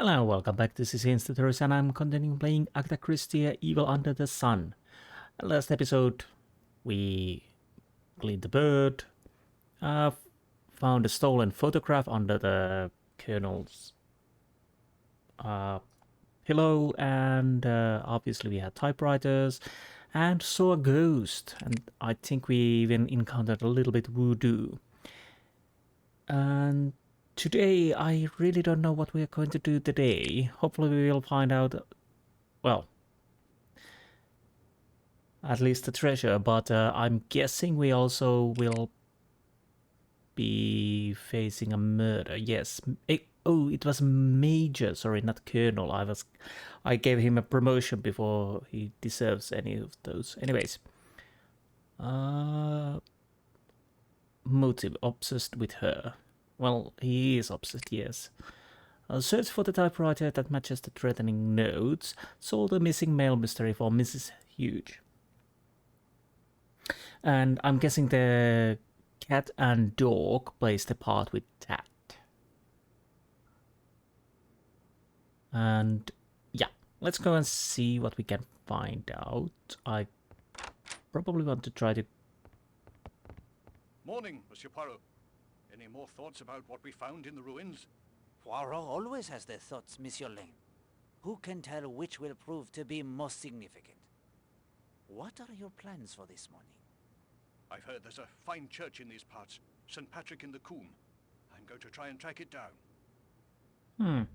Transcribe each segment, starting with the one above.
Hello, welcome back. This is Insti and I'm continuing playing Agatha Christie Evil Under the Sun. Last episode, we cleaned the bird, uh, found a stolen photograph under the colonel's pillow, and obviously we had typewriters, and saw a ghost, and I think we even encountered a little bit voodoo. And today, I really don't know what we are going to do today. Hopefully we will find out, well, at least the treasure, but I'm guessing we also will be facing a murder. Yes. It was Major, sorry, not Colonel. I gave him a promotion before he deserves any of those. Anyways. Motive, obsessed with her. Well, he is obsessed, yes. Search for the typewriter that matches the threatening notes. Solve the missing mail mystery for Mrs. Huge. And I'm guessing the cat and dog plays the part with that. And yeah, let's go and see what we can find out. I probably want to try to... Morning, Monsieur Poirot. Any more thoughts about what we found in the ruins? Poirot always has their thoughts, Monsieur Lane. Who can tell which will prove to be most significant? What are your plans for this morning? I've heard there's a fine church in these parts, St. Patrick in the Coombe. I'm going to try and track it down.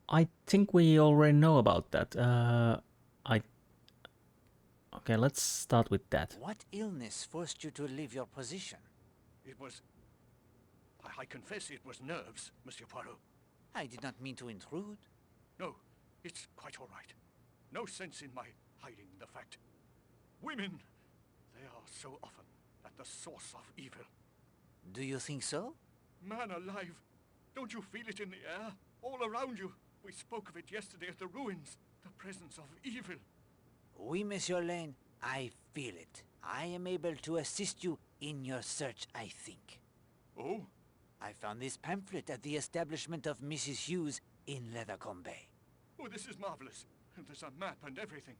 I think we already know about that. Okay, let's start with that. What illness forced you to leave your position? It was... I confess it was nerves, Monsieur Poirot. I did not mean to intrude. No, it's quite all right. No sense in my hiding the fact. Women, they are so often at the source of evil. Do you think so? Man alive, don't you feel it in the air? All around you. We spoke of it yesterday at the ruins. The presence of evil. Oui, Monsieur Lane, I feel it. I am able to assist you in your search, I think. Oh? I found this pamphlet at the establishment of Mrs. Hughes in Leathercombe Bay. Oh, this is marvelous. And there's a map and everything.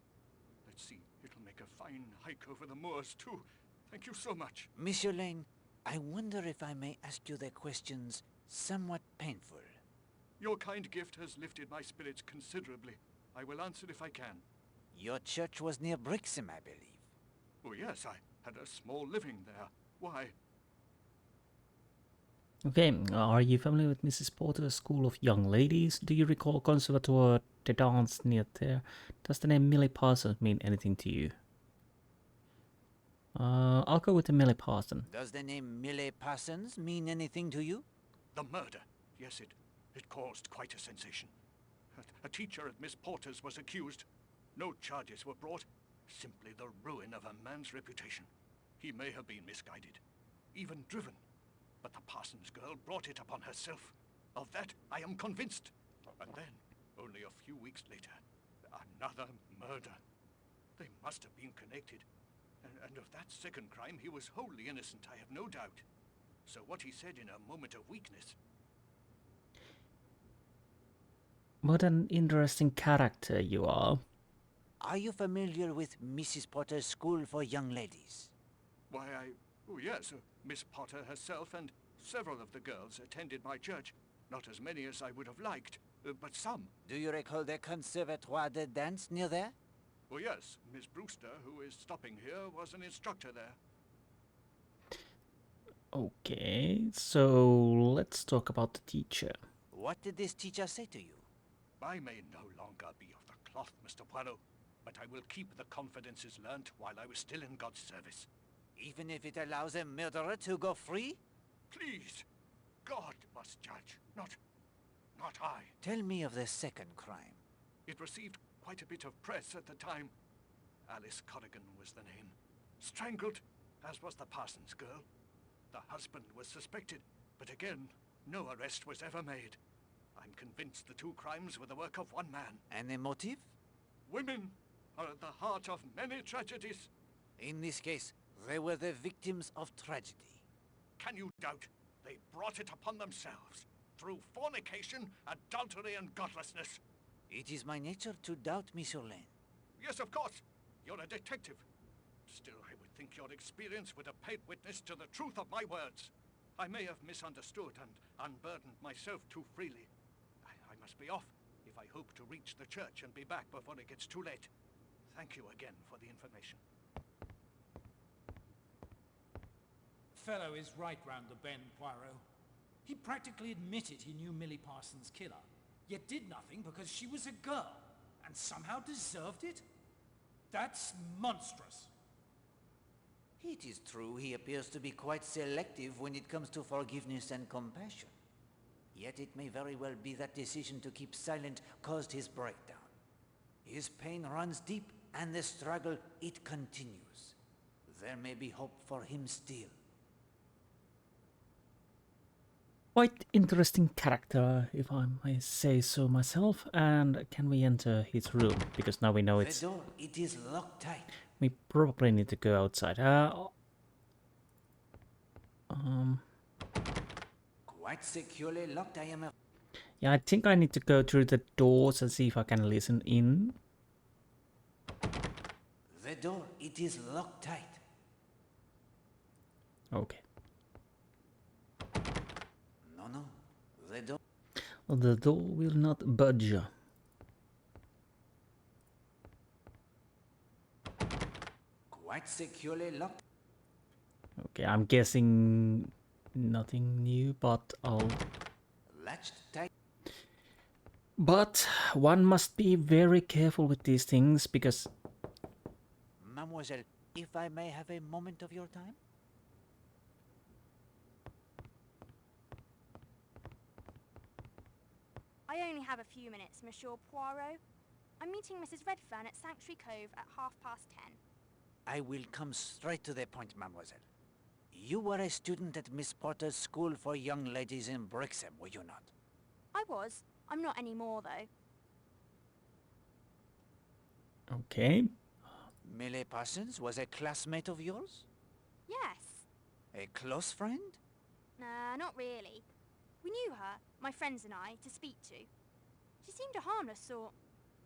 Let's see, it'll make a fine hike over the moors, too. Thank you so much. Monsieur Lane, I wonder if I may ask you the questions somewhat painful. Your kind gift has lifted my spirits considerably. I will answer if I can. Your church was near Brixham, I believe. Oh, yes, I had a small living there. Why? Okay, are you familiar with Mrs. Porter's School of Young Ladies? Do you recall Conservatoire de Danse near there? Does the name Millie Parsons mean anything to you? I'll go with the Millie Parsons. Does the name Millie Parsons mean anything to you? The murder. Yes, it caused quite a sensation. A teacher at Miss Porter's was accused. No charges were brought. Simply the ruin of a man's reputation. He may have been misguided, even driven. But the Parsons girl brought it upon herself. Of that, I am convinced. And then, only a few weeks later, another murder. They must have been connected. And of that second crime, he was wholly innocent, I have no doubt. So what he said in a moment of weakness... What an interesting character you are. Are you familiar with Mrs. Potter's School for Young Ladies? Why, oh yes, Miss Potter herself and several of the girls attended my church. Not as many as I would have liked, but some. Do you recall the Conservatoire de Danse near there? Oh yes, Miss Brewster, who is stopping here, was an instructor there. Okay, so let's talk about the teacher. What did this teacher say to you? I may no longer be of the cloth, Mr. Poirot, but I will keep the confidences learnt while I was still in God's service. Even if it allows a murderer to go free? Please, God must judge, not I. Tell me of the second crime. It received quite a bit of press at the time. Alice Corrigan was the name. Strangled, as was the Parsons girl. The husband was suspected, but again, no arrest was ever made. I'm convinced the two crimes were the work of one man. And the motive? Women are at the heart of many tragedies. In this case, they were the victims of tragedy. Can you doubt? They brought it upon themselves. through fornication, adultery, and godlessness. It is my nature to doubt Monsieur Lane. Yes, of course. You're a detective. Still, I would think your experience would have paid witness to the truth of my words. I may have misunderstood and unburdened myself too freely. I must be off if I hope to reach the church and be back before it gets too late. Thank you again for the information. Fellow is right round the bend, Poirot. He practically admitted he knew Millie Parsons' killer, yet did nothing because she was a girl, and somehow deserved it? That's monstrous. It is true he appears to be quite selective when it comes to forgiveness and compassion. Yet it may very well be that decision to keep silent caused his breakdown. His pain runs deep, and the struggle, it continues. There may be hope for him still. Quite interesting character, if I may say so myself. And can we enter his room? Because now we know The door, it is locked tight. we probably need to go outside. Quite securely locked, I am afraid. Yeah, I think I need to go through the doors and see if I can listen in. The door, it is locked tight. Okay. No. The door. Well, the door will not budge. Quite securely locked. Okay, I'm guessing nothing new, but I'll... Latched tight. But one must be very careful with these things, because... Mademoiselle, if I may have a moment of your time? I only have a few minutes, Monsieur Poirot. I'm meeting Mrs. Redfern at Sanctuary Cove at 10:30. I will come straight to the point, mademoiselle. You were a student at Miss Potter's School for Young Ladies in Brixham, were you not? I was. I'm not anymore, though. Okay. Millie Parsons was a classmate of yours? Yes. A close friend? Nah, not really. We knew her, my friends and I, to speak to. She seemed a harmless sort.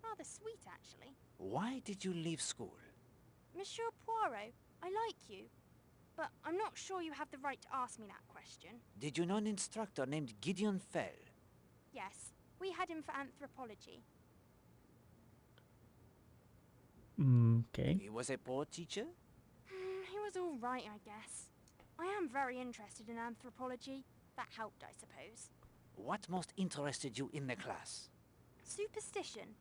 Rather sweet, actually. Why did you leave school? Monsieur Poirot, I like you. But I'm not sure you have the right to ask me that question. Did you know an instructor named Gideon Fell? Yes, we had him for anthropology. Okay. He was a poor teacher? He was all right, I guess. I am very interested in anthropology. That helped, I suppose. What most interested you in the class? Superstition.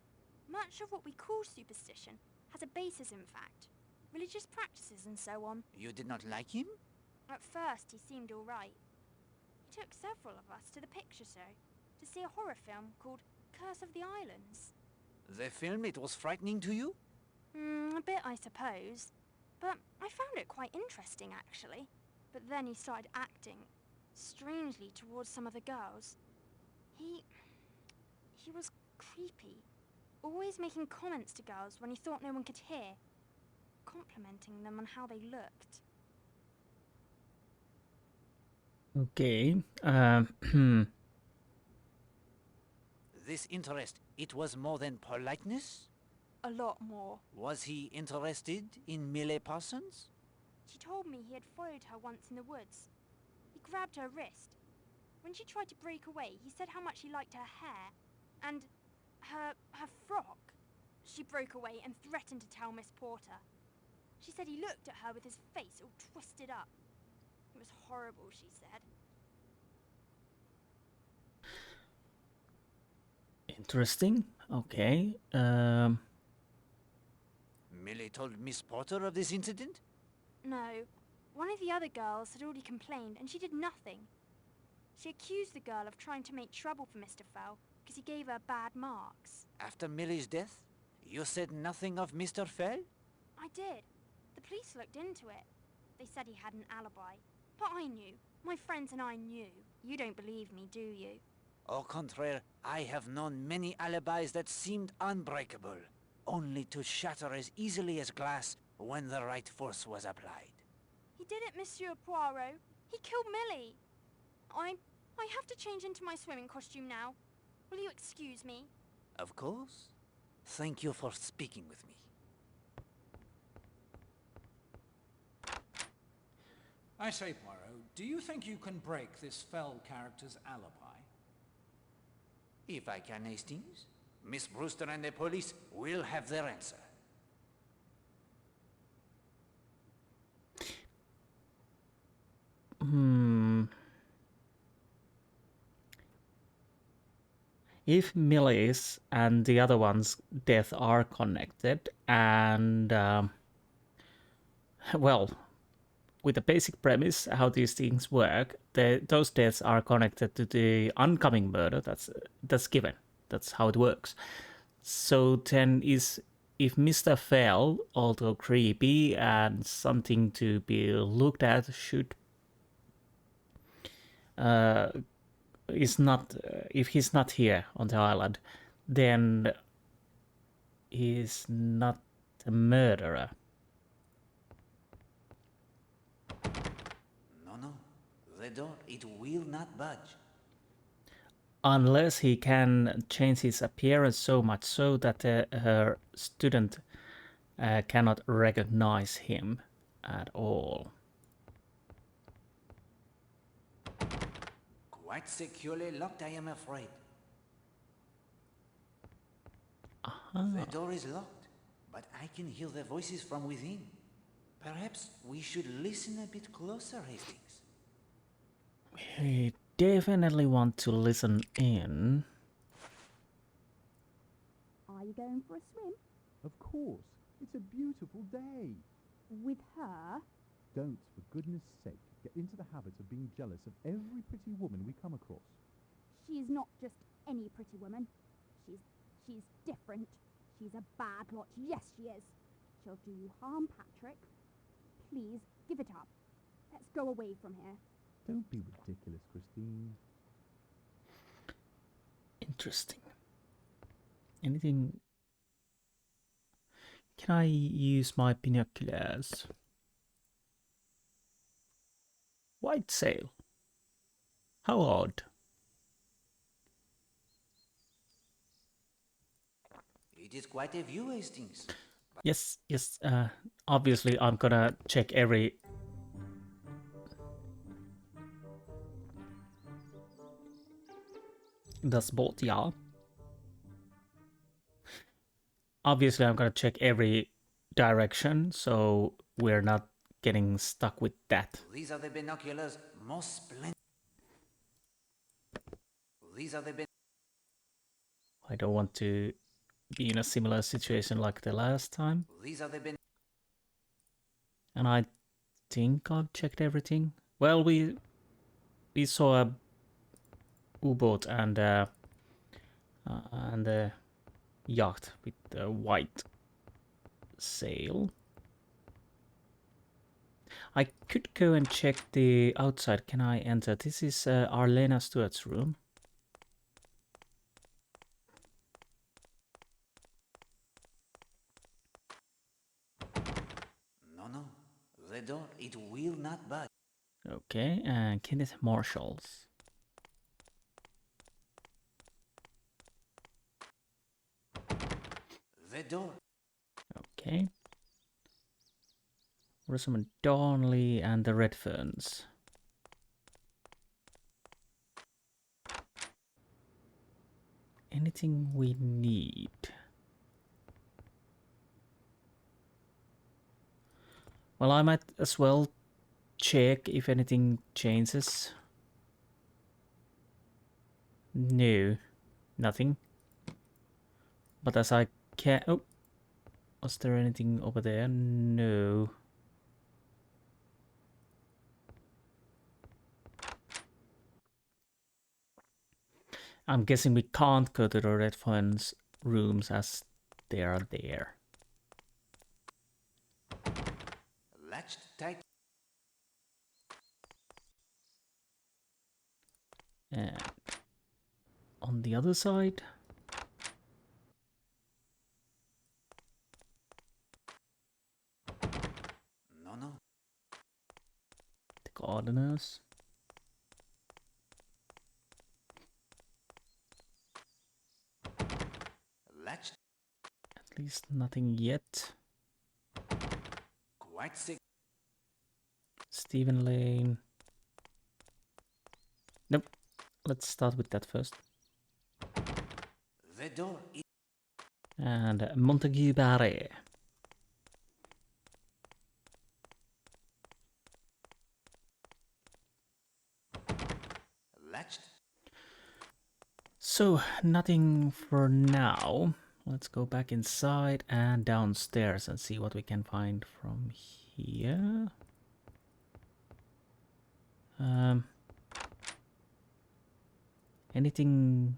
Much of what we call superstition has a basis in fact. Religious practices and so on. You did not like him? At first, he seemed all right. He took several of us to the picture show to see a horror film called Curse of the Islands. The film, it was frightening to you? A bit, I suppose. But I found it quite interesting, actually. But then he started acting strangely towards some of the girls. He was creepy. Always making comments to girls when he thought no one could hear. Complimenting them on how they looked. Okay. This interest, it was more than politeness? A lot more. Was he interested in Millie Parsons? She told me he had followed her once in the woods. He grabbed her wrist. When she tried to break away, he said how much he liked her hair and her frock. She broke away and threatened to tell Miss Porter. She said he looked at her with his face all twisted up. It was horrible, she said. Interesting. Okay. Millie told Miss Porter of this incident? No. One of the other girls had already complained and she did nothing. She accused the girl of trying to make trouble for Mr. Fell because he gave her bad marks. After Millie's death, you said nothing of Mr. Fell? I did. The police looked into it. They said he had an alibi. But I knew. My friends and I knew. You don't believe me, do you? Au contraire, I have known many alibis that seemed unbreakable, only to shatter as easily as glass when the right force was applied. He did it, Monsieur Poirot. He killed Millie. I I have to change into my swimming costume now. Will you excuse me? Of course. Thank you for speaking with me. I say, Poirot, do you think you can break this fell character's alibi? If I can, Hastings, Miss Brewster and the police will have their answer. If Millie's and the other one's death are connected, and well, with the basic premise how these things work, those deaths are connected to the oncoming murder. That's given. That's how it works. So then, if Mr. Fell, although creepy and something to be looked at, should is not if he's not here on the island, then he's not a murderer. No. The door, it will not budge. Unless he can change his appearance so much so that her student cannot recognize him at all. Quite securely locked, I am afraid. The door is locked, but I can hear the voices from within. Perhaps we should listen a bit closer, Hastings. We definitely want to listen in. Are you going for a swim? Of course. It's a beautiful day. With her? Don't, for goodness sake, get into the habit of being jealous of every pretty woman we come across. She's not just any pretty woman. She's different. She's a bad lot. Yes, she is. She'll do you harm, Patrick. Please, give it up. Let's go away from here. Don't be ridiculous, Christine. Interesting. Anything? Can I use my binoculars? White sail. How odd. It is quite a view, Hastings. Yes. Obviously, I'm gonna check every. Das Boot, ja. Obviously, I'm gonna check every direction, so we're not getting stuck with that. These are the binoculars, most splendid. These are the I don't want to be in a similar situation like the last time. These are the And I think I've checked everything. Well, we saw a U-boat and a yacht with the white sail. I could go and check the outside. Can I enter? This is Arlena Stewart's room. No. The door, it will not budge. Okay, and Kenneth Marshall's. The door. Okay. Rosamund Darnley and the Redferns. Anything we need? Well, I might as well check if anything changes. No, nothing. But as I can... Oh, was there anything over there? No. I'm guessing we can't go to the Redfern's rooms as they are there. Latched tight. And on the other side... No. the gardeners. least nothing yet. Quite sick. Stephen Lane. Nope. Let's start with that first. The door is... And Montague Barre. latched. So, nothing for now. Let's go back inside and downstairs and see what we can find from here. Anything...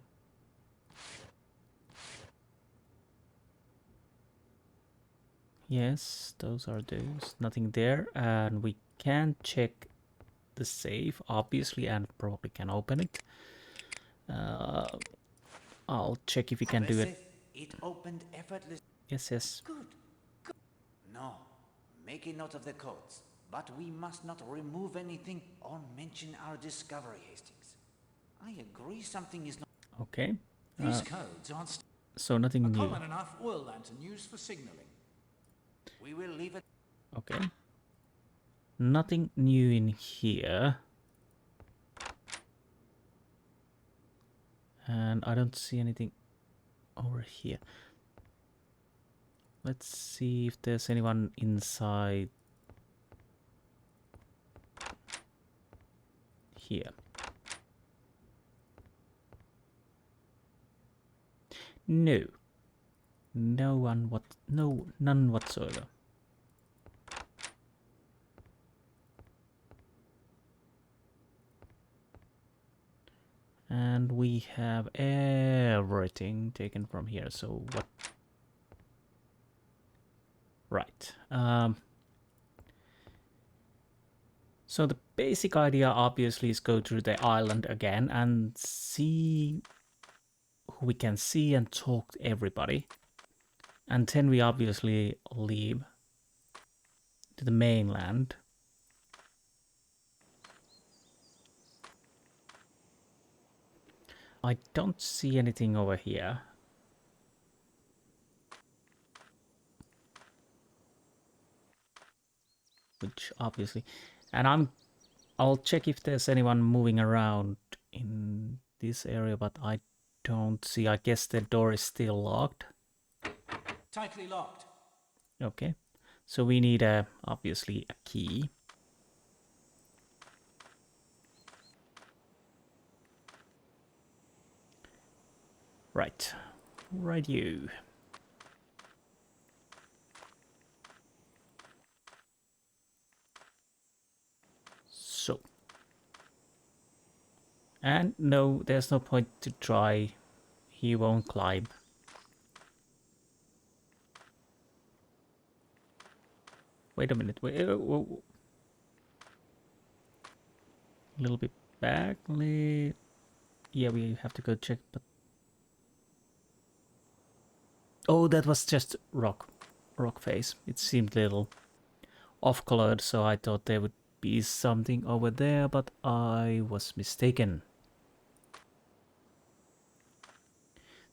Yes, those are those. Nothing there. And we can check the safe, obviously, and probably can open it. I'll check if we can do it. It opened effortlessly. Yes. Good. No, make a note of the codes. But we must not remove anything or mention our discovery, Hastings. I agree something is not... Okay. These codes aren't... So nothing new. Common enough oil lantern used for signaling. We will leave it... Okay. Nothing new in here. And I don't see anything over here. Let's see if there's anyone inside here. No. None whatsoever. And we have everything taken from here. So what? Right. So the basic idea obviously is go to the island again and see who we can see and talk to everybody. And then we obviously leave to the mainland. I don't see anything over here. Which obviously... And I'll check if there's anyone moving around in this area, but I don't see. I guess the door is still locked. Tightly locked. Okay. So we need obviously a key. Right. Right you. So. And no, there's no point to try. He won't climb. Wait a minute. Wait. Whoa. A little bit back. Yeah, we have to go check, but... Oh, that was just rock face. It seemed a little off-colored, so I thought there would be something over there, but I was mistaken.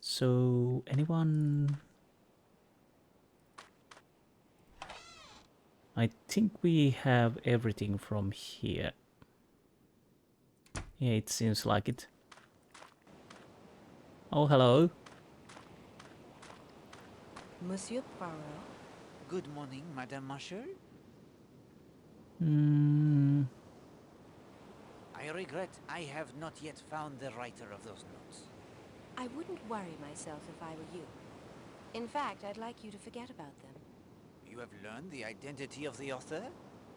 So, anyone... I think we have everything from here. Yeah, it seems like it. Oh, hello. Monsieur Poirot? Good morning, Madame Marshall. I regret I have not yet found the writer of those notes. I wouldn't worry myself if I were you. In fact, I'd like you to forget about them. You have learned the identity of the author?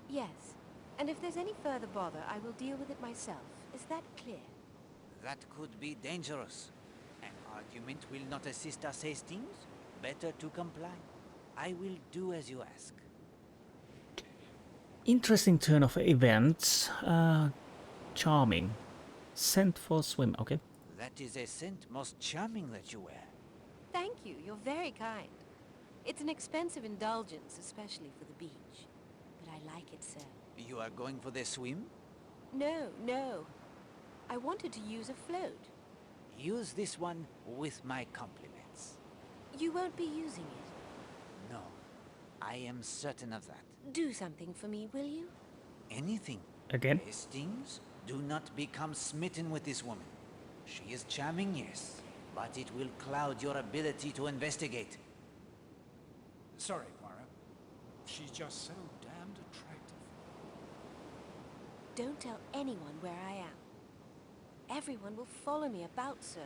Yes. And if there's any further bother, I will deal with it myself. Is that clear? That could be dangerous. An argument will not assist us, Hastings. Better to comply. I will do as you ask. Interesting turn of events. Charming. Scent for swim. Okay. That is a scent most charming that you wear. Thank you. You're very kind. It's an expensive indulgence, especially for the beach. But I like it so. You are going for the swim? No. I wanted to use a float. Use this one with my compliments. You won't be using it. I am certain of that. Do something for me, will you? Anything. Again? Hastings, do not become smitten with this woman. She is charming, yes, but it will cloud your ability to investigate. Sorry, Poirot. She's just so damned attractive. Don't tell anyone where I am. Everyone will follow me about so.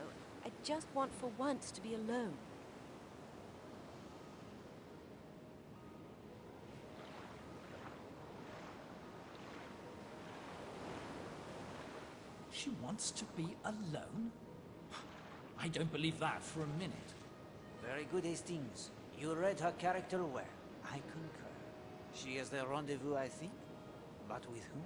I just want for once to be alone. She wants to be alone? I don't believe that for a minute. Very good, Hastings. You read her character well. I concur. She has the rendezvous, I think. But with whom?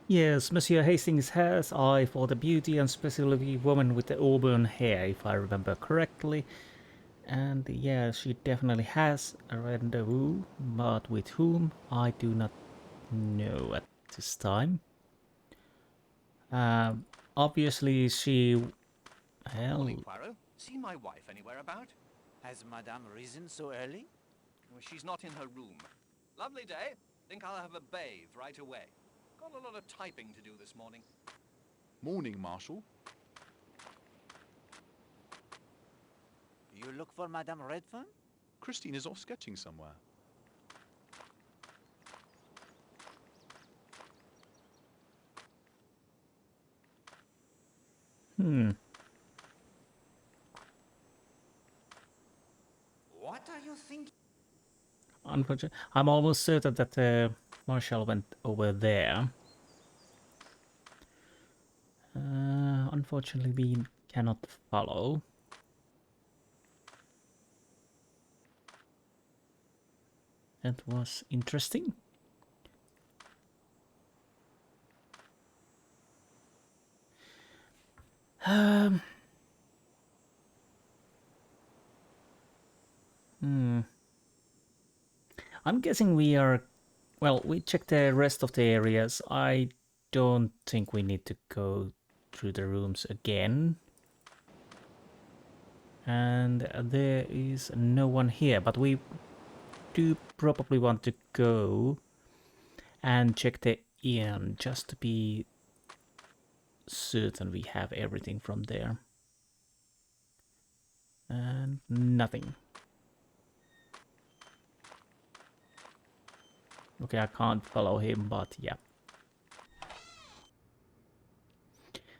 Yes, Monsieur Hastings has eye for the beauty and specifically woman with the auburn hair, if I remember correctly. And yeah, she definitely has a rendezvous, but with whom I do not know at this time. Obviously she... Well, Morning, Poirot. Seen my wife anywhere about? Has Madame risen so early? Well, she's not in her room. Lovely day. Think I'll have a bathe right away. Got a lot of typing to do this morning. Morning, Marshal. You look for Madame Redfern? Christine is off sketching somewhere. What are you thinking? unfortunately, I'm almost certain that Marshall went over there. Unfortunately, we cannot follow. That was interesting. I'm guessing we are... Well, we checked the rest of the areas. I don't think we need to go through the rooms again. And there is no one here, but we do probably want to go and check the inn just to be certain we have everything from there. And nothing. Okay, I can't follow him, but yeah.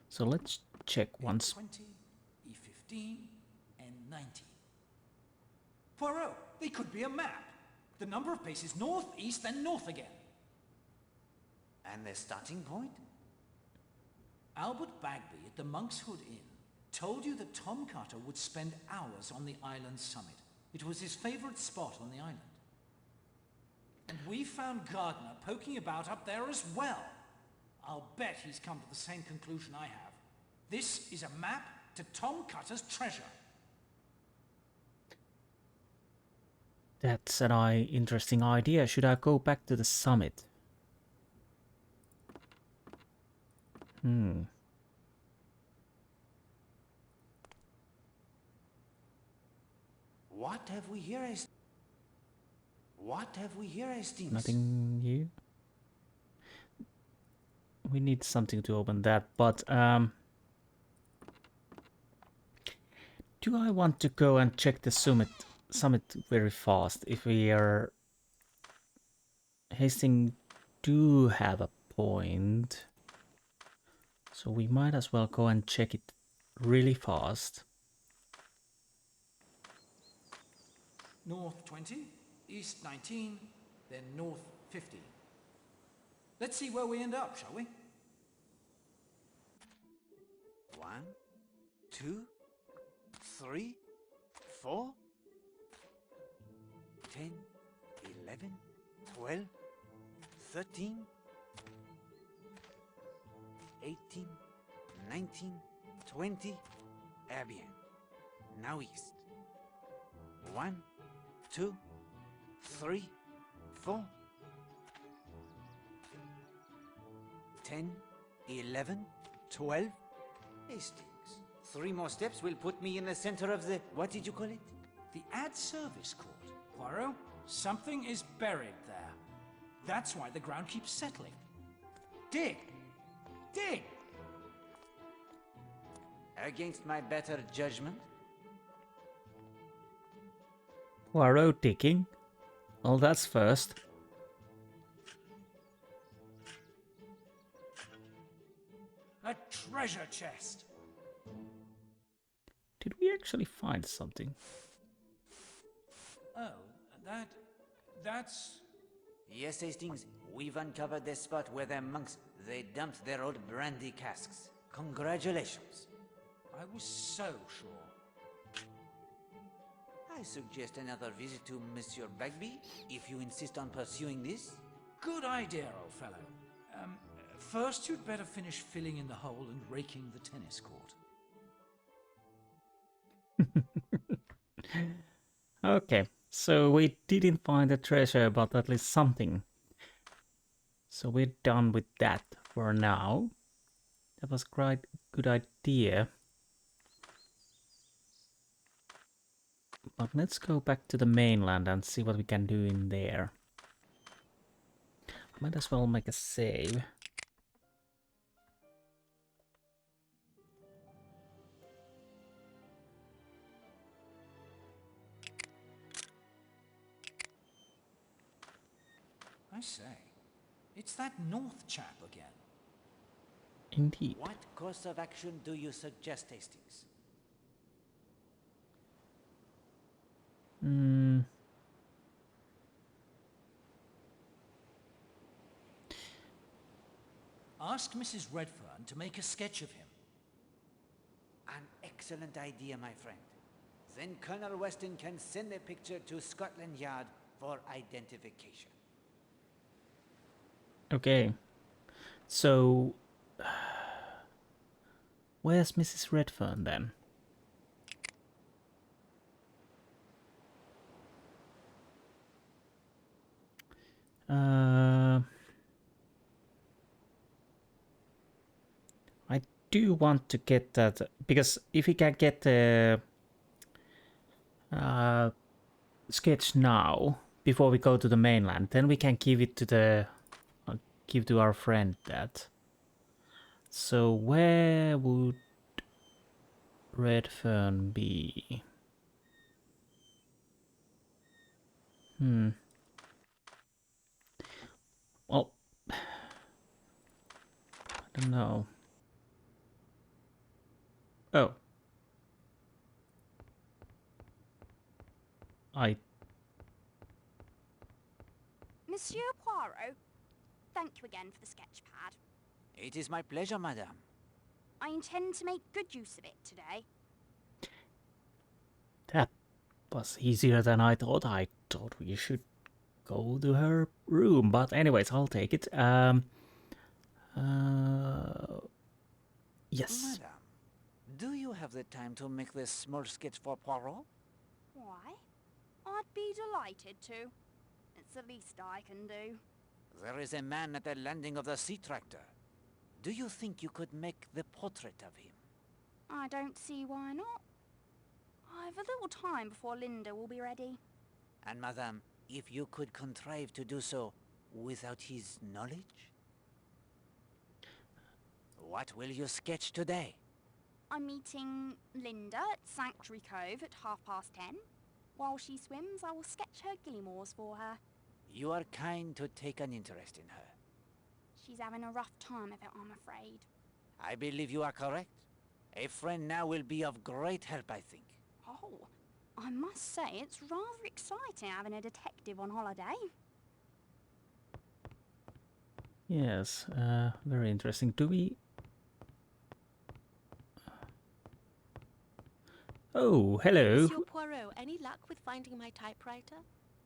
So let's check once. E20, E15, and 19. Poirot, they could be a map. The number of paces north, east, and north again. And the starting point? Albert Bagby at the Monk's Hood Inn told you that Tom Carter would spend hours on the island's summit. It was his favorite spot on the island. And we found Gardner poking about up there as well. I'll bet he's come to the same conclusion I have. This is a map to Tom Cutter's treasure. That's an interesting idea. Should I go back to the summit? What have we here, Hastings? Nothing new. We need something to open that, but do I want to go and check the summit very fast? If we are... Hastings do have a point, so we might as well go and check it really fast. North 20, east 19, then north 50. Let's see where we end up, shall we? 1, 2, 3, 4, 10, 11, 12, 13, 18, 19, 20. Eh bien. Now east. 1, 2, 3, 4, 10, 11, 12. Hastings. 3 more steps will put me in the center of the... What did you call it? The ad service court. Poirot, something is buried there. That's why the ground keeps settling. Dig! Dig! Against my better judgment? Poirot digging? Well, that's first. A treasure chest! Did we actually find something? Oh, that's... Yes, Hastings. We've uncovered the spot where the monks, they dumped their old brandy casks. Congratulations. I was so sure. I suggest another visit to Monsieur Bagby, if you insist on pursuing this. Good idea, old fellow. First you'd better finish filling in the hole and raking the tennis court. Okay, so we didn't find the treasure, but at least something. So we're done with that for now. That was quite a good idea. But let's go back to the mainland and see what we can do in there. Might as well make a save. I say, it's that North chap again. Indeed. What course of action do you suggest, Hastings? Ask Mrs. Redfern to make a sketch of him. An excellent idea, my friend. Then Colonel Weston can send the picture to Scotland Yard for identification. Okay. So... where's Mrs. Redfern then? I do want to get that, because if we can get the sketch now before we go to the mainland, then we can give it to the give to our friend that. So where would Redfern be? Well, I don't know. Oh. Monsieur Poirot, thank you again for the sketch pad. It is my pleasure, madame. I intend to make good use of it today. That was easier than I thought. I thought we should go to her room, but anyways, I'll take it. Yes. Madame, do you have the time to make this small sketch for Poirot? Why? I'd be delighted to. It's the least I can do. There is a man at the landing of the sea tractor. Do you think you could make the portrait of him? I don't see why not. I've a little time before Linda will be ready. And madame, if you could contrive to do so without his knowledge? What will you sketch today? I'm meeting Linda at Sanctuary Cove at 10:30. While she swims, I will sketch her Gillimores for her. You are kind to take an interest in her. She's having a rough time of it, I'm afraid. I believe you are correct. A friend now will be of great help, I think. Oh, I must say it's rather exciting having a detective on holiday. Yes, very interesting. Do we... Oh, hello. Monsieur Poirot, any luck with finding my typewriter?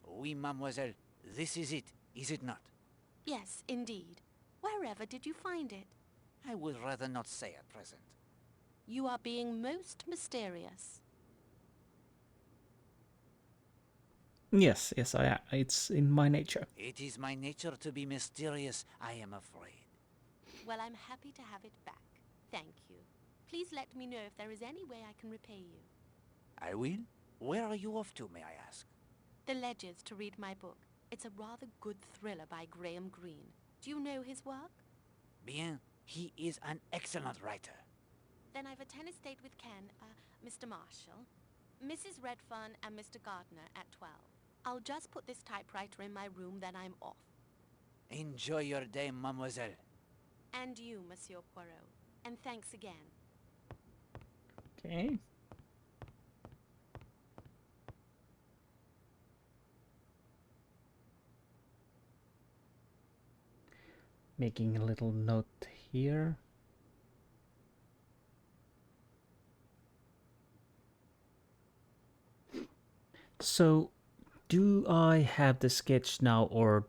Oui, mademoiselle. This is it not? Yes, indeed. Wherever did you find it? I would rather not say at present. You are being most mysterious. Yes, yes, it's in my nature. It is my nature to be mysterious, I am afraid. Well, I'm happy to have it back. Thank you. Please let me know if there is any way I can repay you. I will? Where are you off to, may I ask? The Ledgers to read my book. It's a rather good thriller by Graham Greene. Do you know his work? Bien, he is an excellent writer. Then I've a tennis date with Ken, Mr. Marshall, Mrs. Redfern, and Mr. Gardner at 12. I'll just put this typewriter in my room, then I'm off. Enjoy your day, mademoiselle. And you, Monsieur Poirot. And thanks again. Okay. Making a little note here. So, do I have the sketch now, or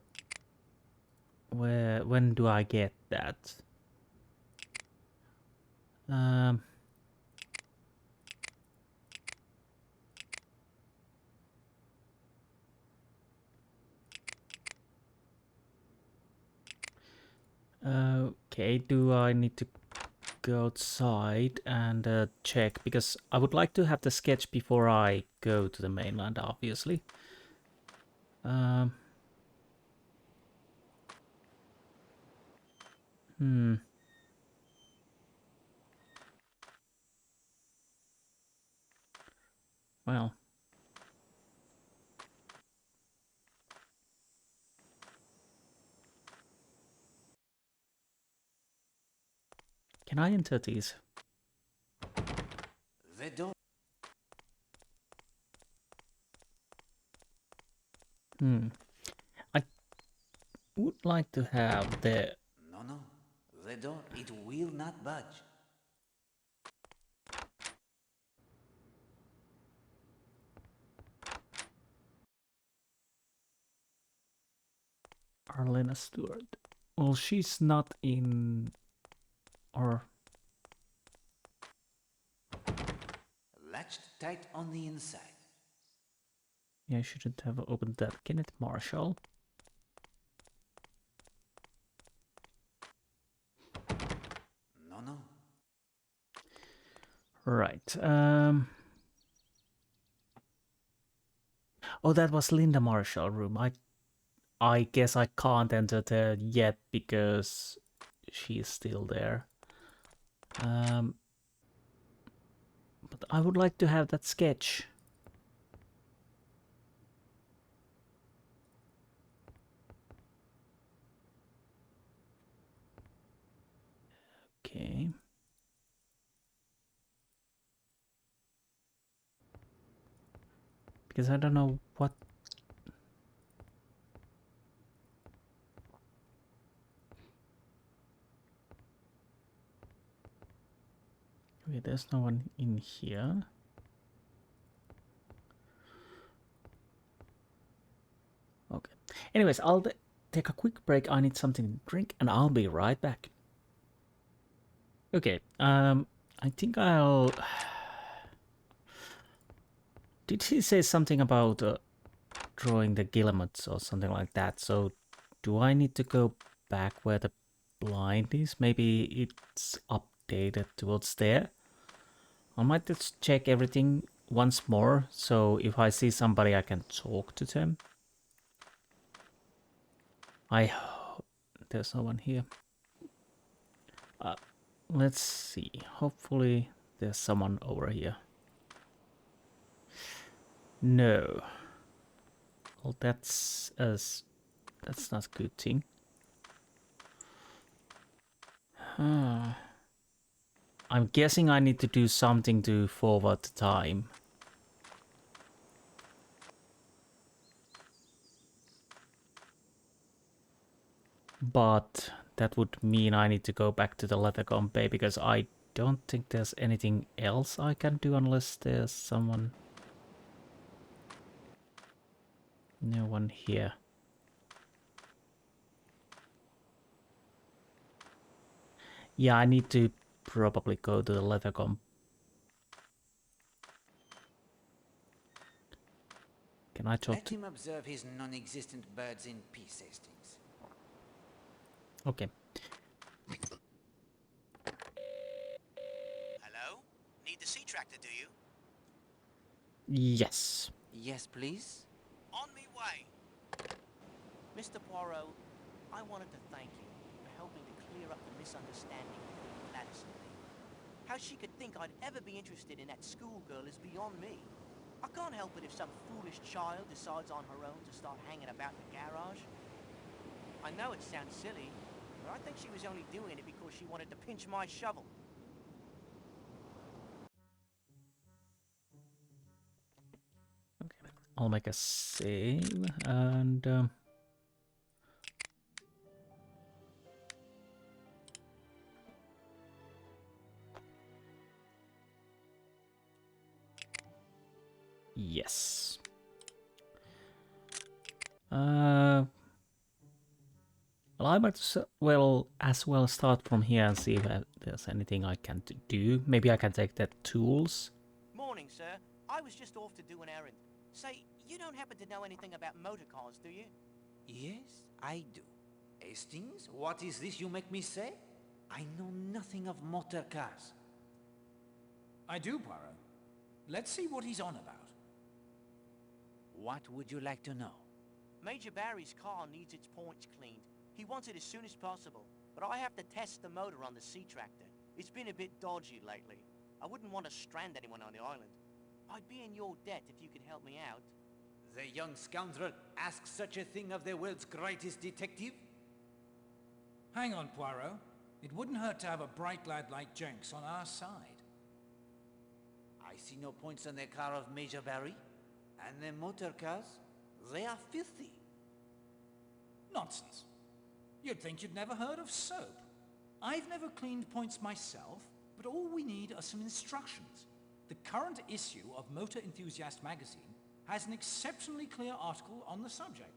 when do I get that? Okay, do I need to go outside and check? Because I would like to have the sketch before I go to the mainland, obviously. Well. Can I enter these? The door. I would like to have the... No. The door, it will not budge. Arlena Stewart. Well, she's not in... Or... Latched tight on the inside. Yeah, I shouldn't have opened that. Kenneth Marshall. No. Right. Oh, that was Linda Marshall room. I guess I can't enter there yet because she's still there. But I would like to have that sketch. Okay. Because I don't know what... Okay, there's no one in here. Okay. Anyways, I'll take a quick break. I need something to drink and I'll be right back. Okay, I think I'll... Did he say something about drawing the guillemots or something like that? So do I need to go back where the blind is? Maybe it's updated towards there. I might just check everything once more, so if I see somebody I can talk to them. There's no one here. Let's see. Hopefully there's someone over here. No. Well, that's not a good thing. I'm guessing I need to do something to forward the time. But that would mean I need to go back to the Lettercom Bay because I don't think there's anything else I can do unless there's someone... No one here. Yeah, I need to probably go to the Lettercom. Can I talk Let to... him observe his non-existent birds in peace, Hastings. Okay. Hello? Need the sea tractor, do you? Yes. Yes, please? On me way. Mr. Poirot, I wanted to thank you for helping to clear up the misunderstanding with Gladys and me. How she could think I'd ever be interested in that schoolgirl is beyond me. I can't help it if some foolish child decides on her own to start hanging about the garage. I know it sounds silly, but I think she was only doing it because she wanted to pinch my shovel. Okay. I'll make a save and... yes. Well, I might as well start from here and see if there's anything I can do. Maybe I can take the tools. Morning, sir. I was just off to do an errand. Say, you don't happen to know anything about motor cars, do you? Yes, I do. Hastings, what is this you make me say? I know nothing of motor cars. I do, Poirot. Let's see what he's on about. What would you like to know? Major Barry's car needs its points cleaned. He wants it as soon as possible, but I have to test the motor on the sea tractor. It's been a bit dodgy lately. I wouldn't want to strand anyone on the island. I'd be in your debt if you could help me out. The young scoundrel asks such a thing of the world's greatest detective? Hang on, Poirot. It wouldn't hurt to have a bright lad like Jenks on our side. I see no points on the car of Major Barry. And the motor cars, they are filthy. Nonsense. You'd think you'd never heard of soap. I've never cleaned points myself, but all we need are some instructions. The current issue of Motor Enthusiast magazine has an exceptionally clear article on the subject.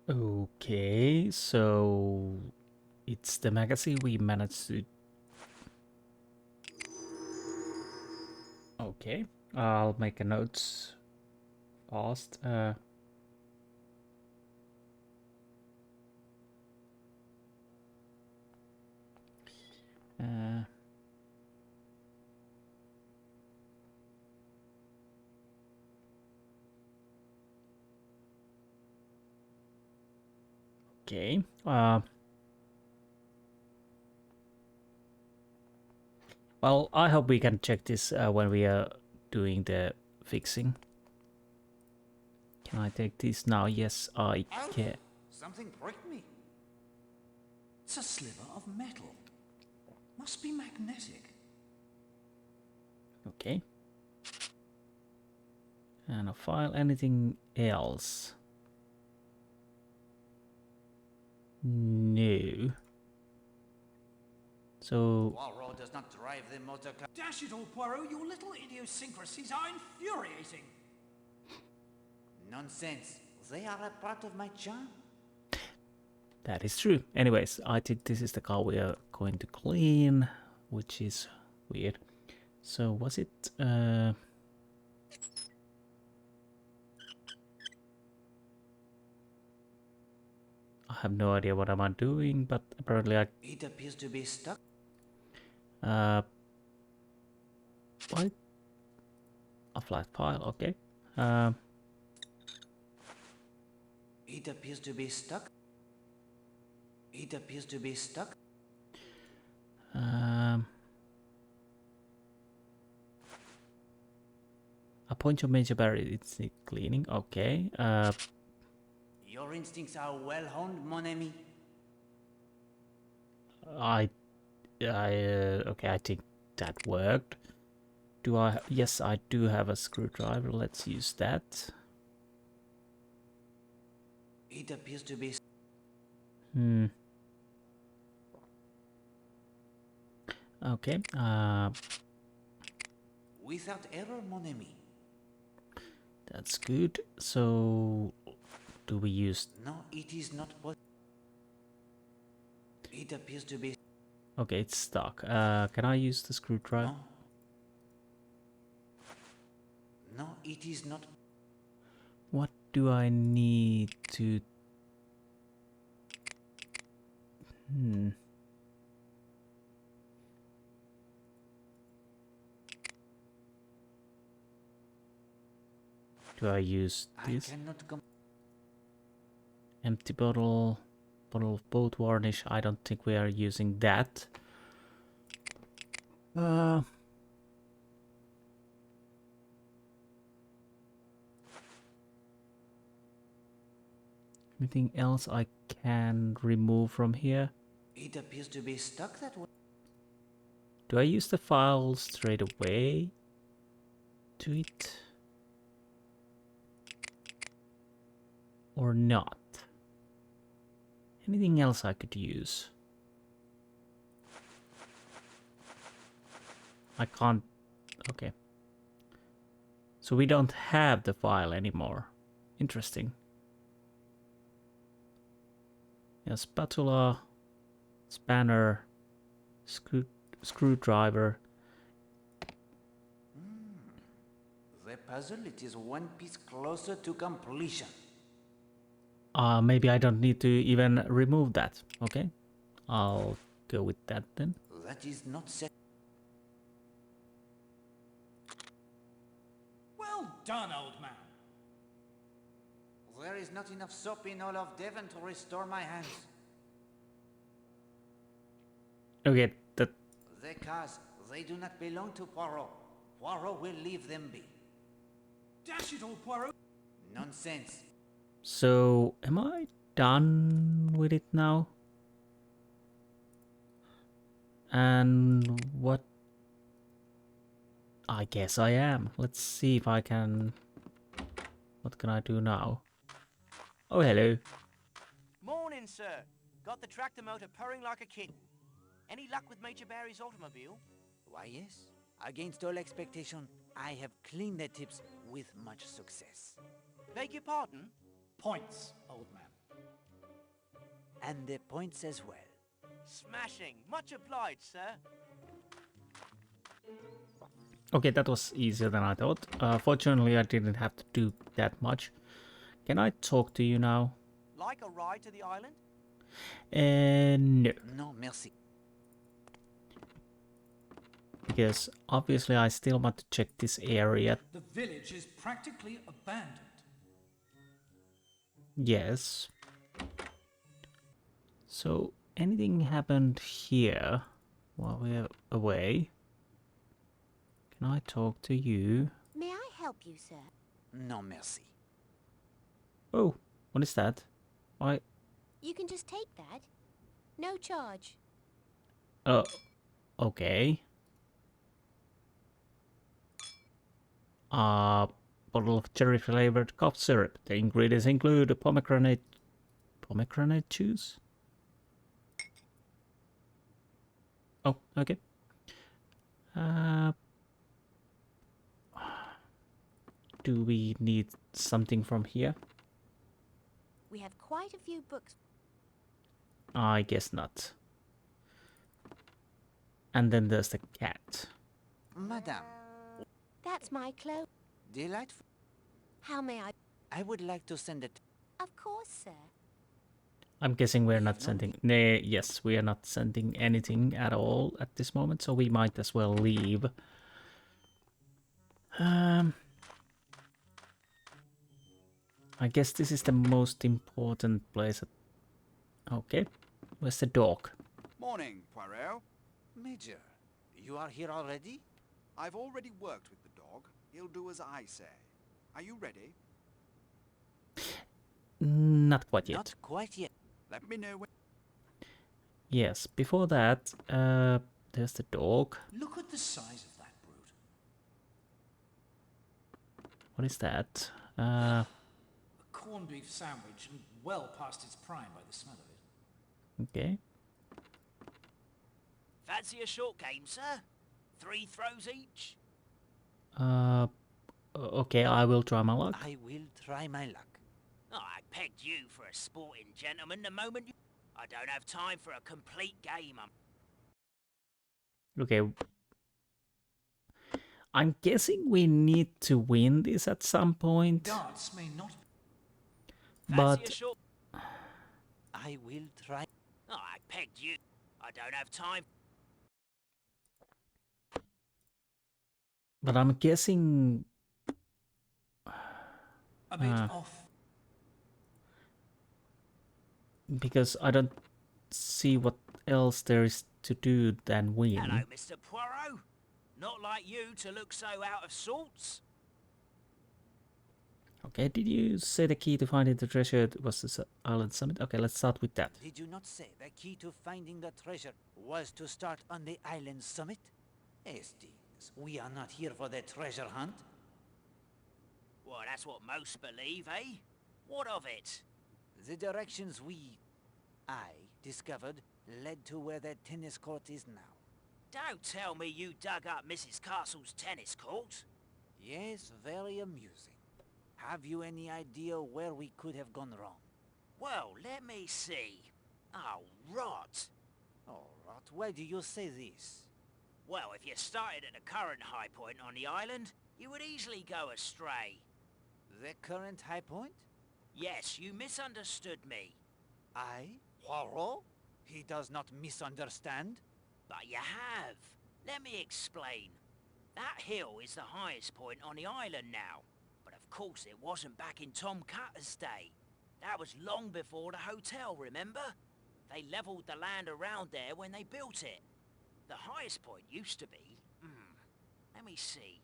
Okay, so it's the magazine we managed to... Okay, I'll make a note fast. Okay. Well, I hope we can check this when we are doing the fixing. Can I take this now? Yes, I can. Something pricked me. It's a sliver of metal. Must be magnetic. Okay. And a file. Anything else? No. So... Poirot does not drive the motor car. Dash it all, Poirot, your little idiosyncrasies are infuriating. Nonsense. They are a part of my charm. That is true. Anyways, I think this is the car we are going to clean, which is weird. So was it... I have no idea what am I doing, but apparently I... It appears to be stuck. What? A flat file, okay. It appears to be stuck. It appears to be stuck. Appoint your Major Barry. It's the cleaning, okay. Your instincts are well honed, mon ami. Okay, I think that worked. Do I? Yes, I do have a screwdriver. Let's use that. It appears to be... Okay. Without error, mon ami. That's good. So, do we use... No, it is not what... It appears to be... Okay, it's stuck. Can I use the screwdriver? No. No, it is not. What do I need to... Do I use this? I cannot come. Empty bottle, bottle of boat varnish. I don't think we are using that. Anything else I can remove from here? It appears to be stuck that way. Do I use the file straight away to it? Or not? Anything else I could use? I can't... Okay. So we don't have the file anymore. Interesting. Yeah, spatula, spanner, screwdriver. The puzzle, it is one piece closer to completion. Maybe I don't need to even remove that. Okay, I'll go with that then. That is not set. Well done, old man. There is not enough soap in all of Devon to restore my hands. Okay, that... The cars, they do not belong to Poirot. Poirot will leave them be. Dash it all, Poirot. Nonsense. So, am I done with it now? And what... I guess I am. Let's see if I can... What can I do now? Oh, hello. Morning, sir. Got the tractor motor purring like a kitten. Any luck with Major Barry's automobile? Why, yes. Against all expectation, I have cleaned the tips with much success. Beg your pardon? Points, old man. And the points as well. Smashing. Much obliged, sir. Okay, that was easier than I thought. Fortunately, I didn't have to do that much. Can I talk to you now? Like a ride to the island? No. No, merci. Because obviously I still want to check this area. The village is practically abandoned. Yes. So, anything happened here while we're away? Can I talk to you? May I help you, sir? No, merci. Oh, what is that? Why? You can just take that. No charge. Oh, okay. Bottle of cherry-flavored cough syrup. The ingredients include pomegranate juice. Oh, okay. Do we need something from here? We have quite a few books. I guess not. And then there's the cat. Madame. That's my clothes. Delightful. How may I? I would like to send it. Of course, sir. I'm guessing we're not sending... Nah, yes, we are not sending anything at all at this moment, so we might as well leave. I guess this is the most important place. Okay, where's the dog? Morning, Poirot. Major, you are here already? I've already worked with the dog. He'll do as I say. Are you ready? Not quite yet. Not quite yet. Let me know when... Yes, before that, there's the dog. Look at the size of that brute. What is that? A corned beef sandwich and well past its prime by the smell of it. Okay. Fancy a short game, sir? 3 throws each? Okay, I will try my luck. I will try my luck. Oh, I pegged you for a sporting gentleman the moment you... I don't have time for a complete game, Okay. I'm guessing we need to win this at some point. Darts may not... Fancy But a short... I will try. Oh, I pegged you. I don't have time. I'm guessing A bit off. because I don't see what else there is to do than win. Hello, Mr. Poirot. Not like you to look so out of sorts. Okay, did you say the key to finding the treasure was the island summit? Okay, let's start with that. Did you not say the key to finding the treasure was to start on the island summit? Hastings, we are not here for the treasure hunt. Well, that's what most believe, eh? What of it? The directions I discovered led to where the tennis court is now. Don't tell me you dug up Mrs. Castle's tennis court. Yes, very amusing. Have you any idea where we could have gone wrong? Well, let me see. Oh, rot. Oh, Rot, why do you say this? Well, if you started at the current high point on the island, you would easily go astray. The current high point? Yes, you misunderstood me. Poirot? He does not misunderstand. But you have. Let me explain. That hill is the highest point on the island now. But of course it wasn't back in Tom Cutter's day. That was long before the hotel, remember? They levelled the land around there when they built it. The highest point used to be... let me see.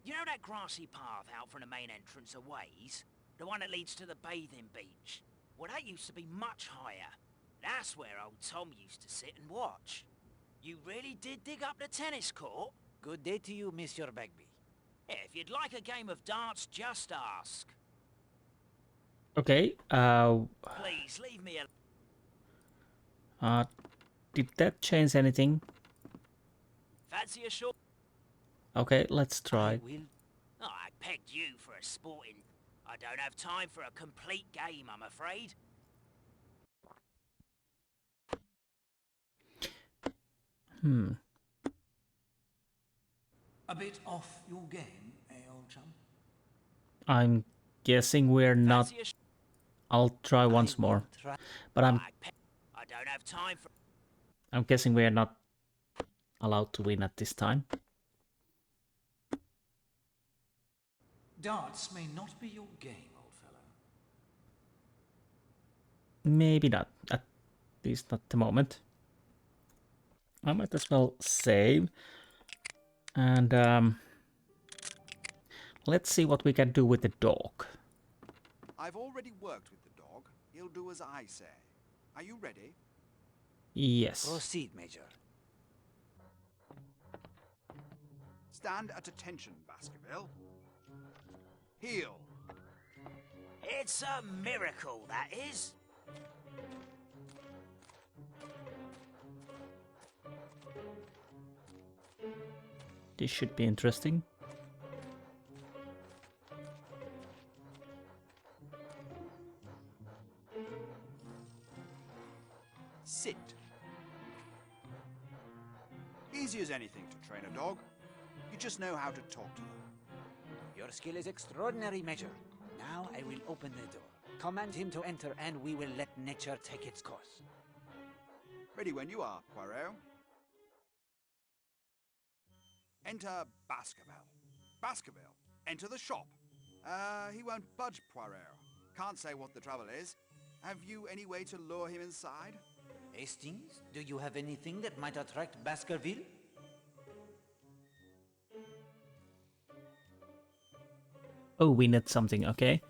You know that grassy path out from the main entrance a ways? The one that leads to the bathing beach? Well, that used to be much higher. That's where old Tom used to sit and watch. You really did dig up the tennis court? Good day to you, Monsieur Bagby. Yeah, if you'd like a game of darts, just ask. Okay, Please, leave me alone. did that change anything? Fancy a short... Okay, let's try. Oh, I pegged you for a sporting... I don't have time for a complete game, I'm afraid. A bit off your game, eh, old chum? I'm guessing we're not... Fancy a I'll try once more. But I don't have time for... I'm guessing we're not allowed to win at this time. Darts may not be your game, old fellow. Maybe not. At least not the moment. I might as well save. And let's see what we can do with the dog. I've already worked with the dog. He'll do as I say. Are you ready? Yes. Proceed, Major. Stand at attention, Baskerville. Heel. It's a miracle, that is. This should be interesting. Sit. Easy as anything to train a dog. You just know how to talk to them. Your skill is extraordinary, Major. Now I will open the door. Command him to enter, and we will let nature take its course. Ready when you are, Poirot. Enter Baskerville. Baskerville, enter the shop. He won't budge, Poirot. Can't say what the trouble is. Have you any way to lure him inside? Hastings, do you have anything that might attract Baskerville? Oh, we need something, okay.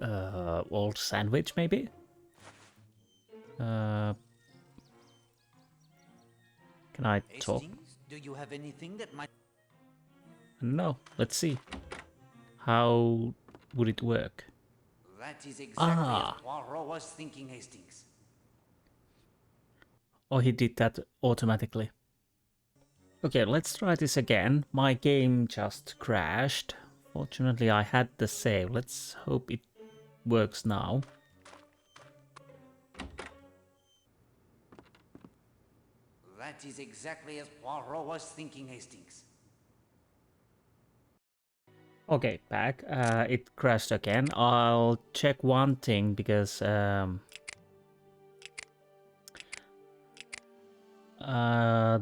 Old sandwich, maybe? Can I talk? Hastings, do you have anything that might... No, let's see. How would it work? That is exactly as Poirot was thinking, Hastings. Oh, he did that automatically. Okay, let's try this again. My game just crashed. Fortunately, I had the save. Let's hope it works now. That is exactly as Poirot was thinking, Hastings. Okay, back. It crashed again. I'll check one thing because the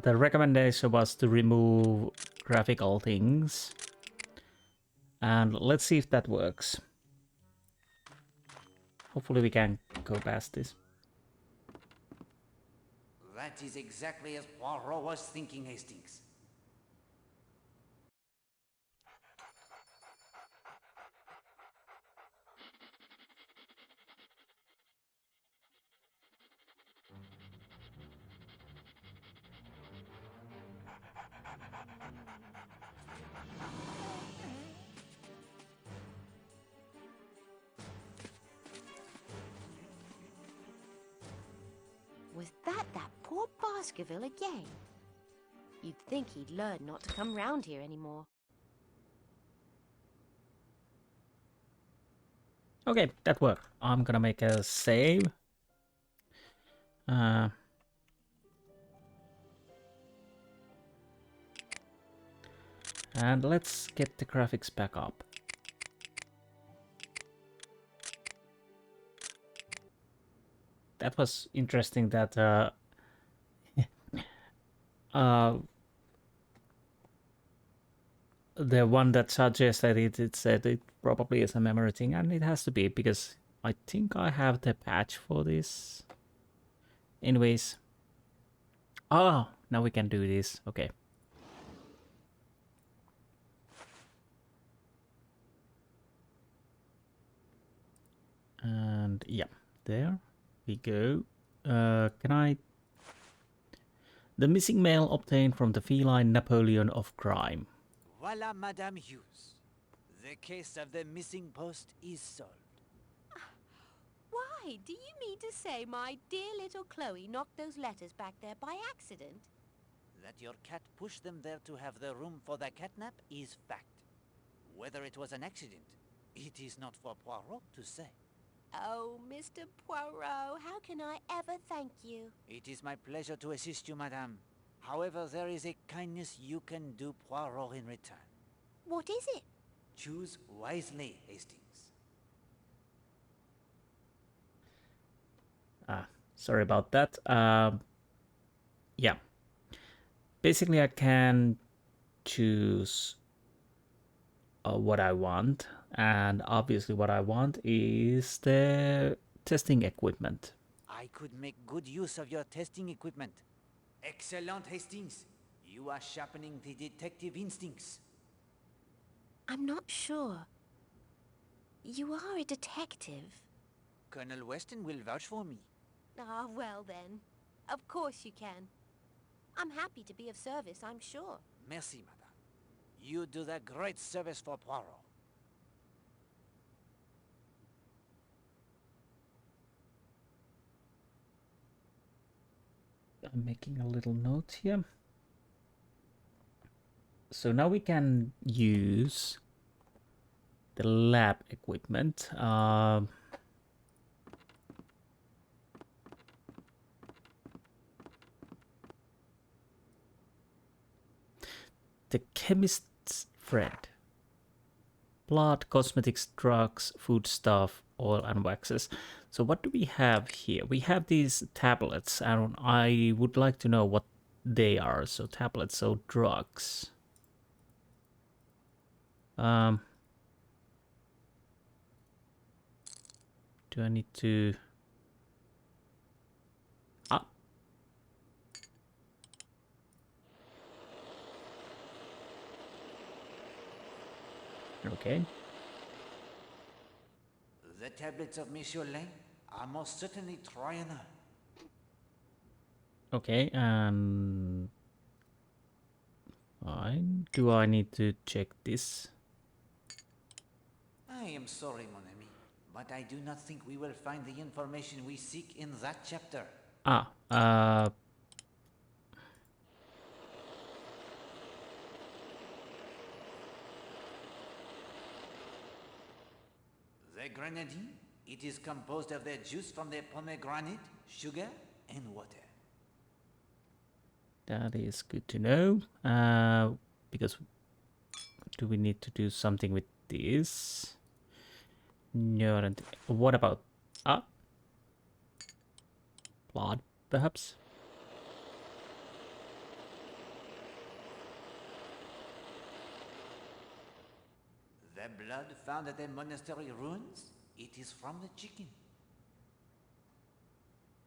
recommendation was to remove graphical things. And let's see if that works. Hopefully we can go past this. That is exactly as Poirot was thinking, Hastings. Was that poor Baskerville again? You'd think he'd learn not to come round here anymore. Okay, that worked. I'm gonna make a save. And let's get the graphics back up. That was interesting that the one that suggested it said it probably is a memory thing, and it has to be because I think I have the patch for this. Anyways. Oh, now we can do this. Okay. And yeah, there we go. Can I... The missing male obtained from the feline Napoleon of crime. Voila, Madame Hughes. The case of the missing post is solved. Why, do you mean to say my dear little Chloe knocked those letters back there by accident? That your cat pushed them there to have the room for the catnap is fact. Whether it was an accident, it is not for Poirot to say. Oh, Mr. Poirot, how can I ever thank you? It is my pleasure to assist you, Madame. However, there is a kindness you can do Poirot in return. What is it? Choose wisely, Hastings. Sorry about that. Yeah. Basically, I can choose what I want. And obviously what I want is the testing equipment. I could make good use of your testing equipment. Excellent, Hastings. You are sharpening the detective instincts. I'm not sure. You are a detective. Colonel Weston will vouch for me. Ah, well then. Of course you can. I'm happy to be of service, I'm sure. Merci, madame. You do that great service for Poirot. I'm making a little note here. So now we can use the lab equipment. The chemist's friend. Blood, cosmetics, drugs, food stuff, oil and waxes. So what do we have here? We have these tablets, and I would like to know what they are. So tablets, so drugs. Do I need to... Okay. The tablets of Michelin are most certainly Troyanal. Okay, and... Fine. Do I need to check this? I am sorry, mon ami, but I do not think we will find the information we seek in that chapter. The grenadine, it is composed of the juice from the pomegranate, sugar, and water. That is good to know. Because do we need to do something with this? No, I don't think. What about blood, perhaps? The blood found at the monastery ruins? It is from the chicken.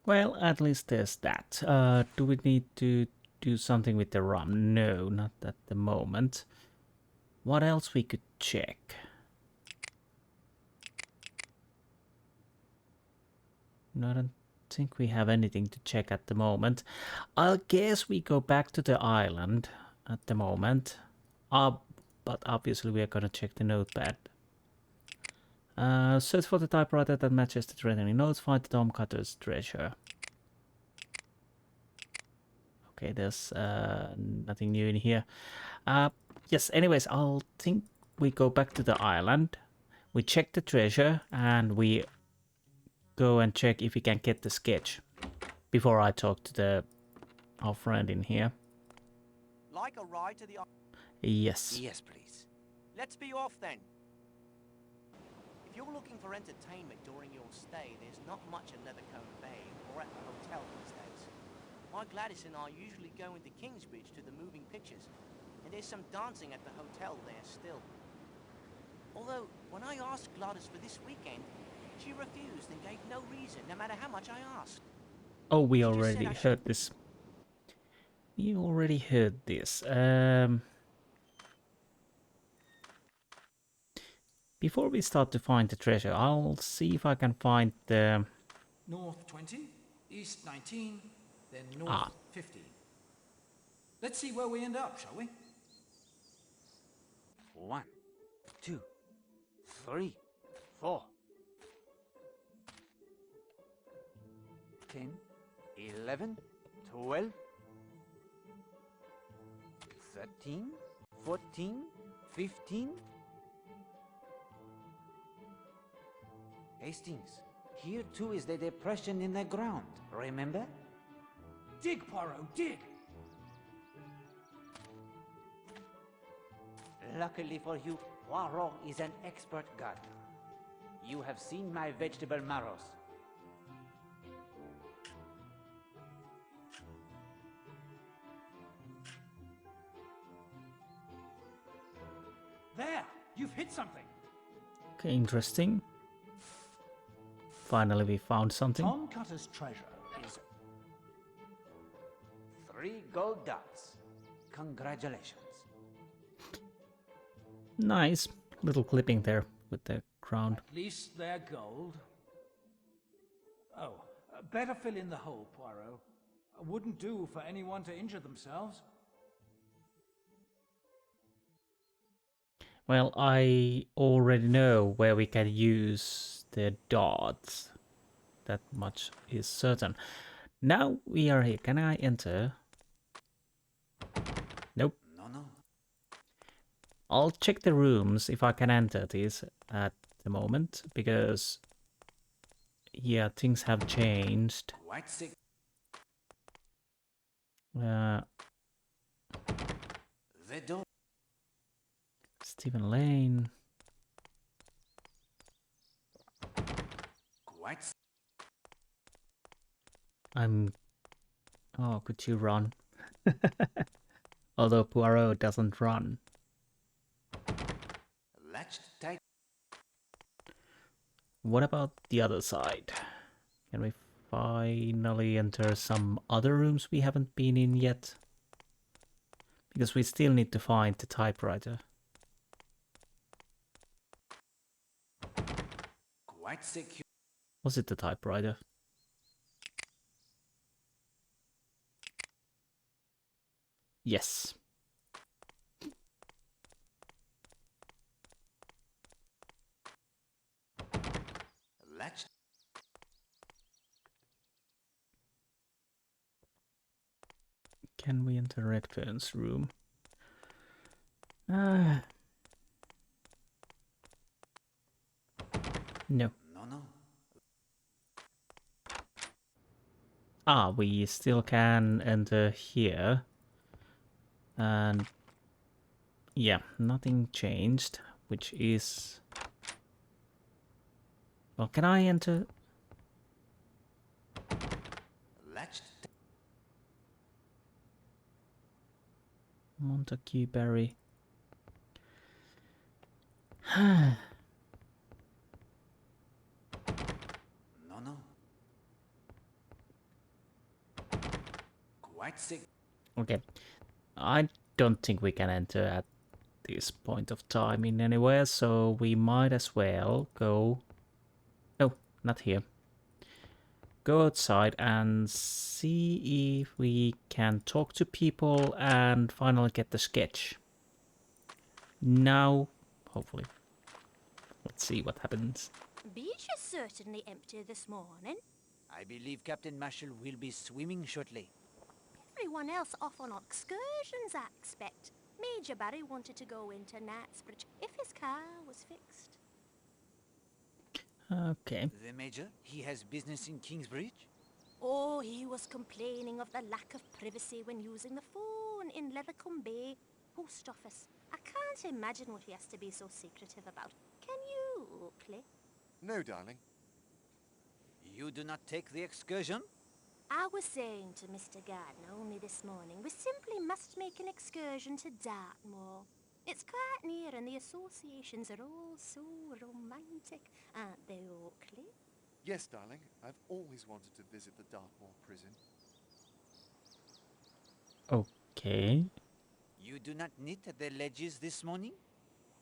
Well, at least there's that. Do we need to do something with the rum? No, not at the moment. What else we could check? No, I don't think we have anything to check at the moment. I guess we go back to the island at the moment. But obviously we are gonna check the notepad. Search for the typewriter that matches the threatening notes. Find the Tom Cutter's treasure. Okay, there's nothing new in here. Yes, anyways, I'll think we go back to the island. We check the treasure and we go and check if we can get the sketch before I talk to our friend in here. Like a ride to the... Yes. Yes, please. Let's be off then. If you're looking for entertainment during your stay, there's not much in Leathercombe Bay or at the hotel these days. My Gladys and I usually go into Kingsbridge to the moving pictures, and there's some dancing at the hotel there still. Although, when I asked Gladys for this weekend, she refused and gave no reason, no matter how much I asked. Oh, we already heard this. You already heard this. Before we start to find the treasure, I'll see if I can find the... North 20, east 19, then north 50. Let's see where we end up, shall we? 1, 2, 3, 4. 10, 11, 12, 13, 14, 15. Hastings, here too is the depression in the ground, remember? Dig, Poirot, dig! Luckily for you, Poirot is an expert gardener. You have seen my vegetable marrows. There! You've hit something! Okay, interesting. Finally we found something. Tom Cutter's treasure is... 3 gold dots. Congratulations. Nice little clipping there with the crown. At least they're gold. Oh, better fill in the hole, Poirot. Wouldn't do for anyone to injure themselves. Well, I already know where we can use the dots. That much is certain. Now we are here. Can I enter? Nope. No. I'll check the rooms if I can enter these at the moment, because yeah, things have changed. Quite sick. The door. Stephen Lane. Quite. Oh, could you run? Although Poirot doesn't run. Latched tight. What about the other side? Can we finally enter some other rooms we haven't been in yet? Because we still need to find the typewriter. Quite secure. Was it the typewriter? Yes. Latched. Can we enter Redfern's room? No. No. we still can enter here. And yeah, nothing changed, which is... Well, can I enter? Latched. Montague Berry. No. Quite sick. Okay. I don't think we can enter at this point of time in anywhere, so we might as well go... Oh, not here. Go outside and see if we can talk to people and finally get the sketch. Now, hopefully. Let's see what happens. Beach is certainly empty this morning. I believe Captain Marshall will be swimming shortly. Everyone else off on excursions, I expect. Major Barry wanted to go into Knightsbridge if his car was fixed. Okay. The Major? He has business in Kingsbridge? Oh, he was complaining of the lack of privacy when using the phone in Lethercombe Bay post office. I can't imagine what he has to be so secretive about. Can you, Oakley? No, darling. You do not take the excursion? I was saying to Mr. Gardner only this morning, we simply must make an excursion to Dartmoor. It's quite near and the associations are all so romantic, aren't they, Oakley? Yes, darling. I've always wanted to visit the Dartmoor prison. Okay. You do not knit at the ledges this morning?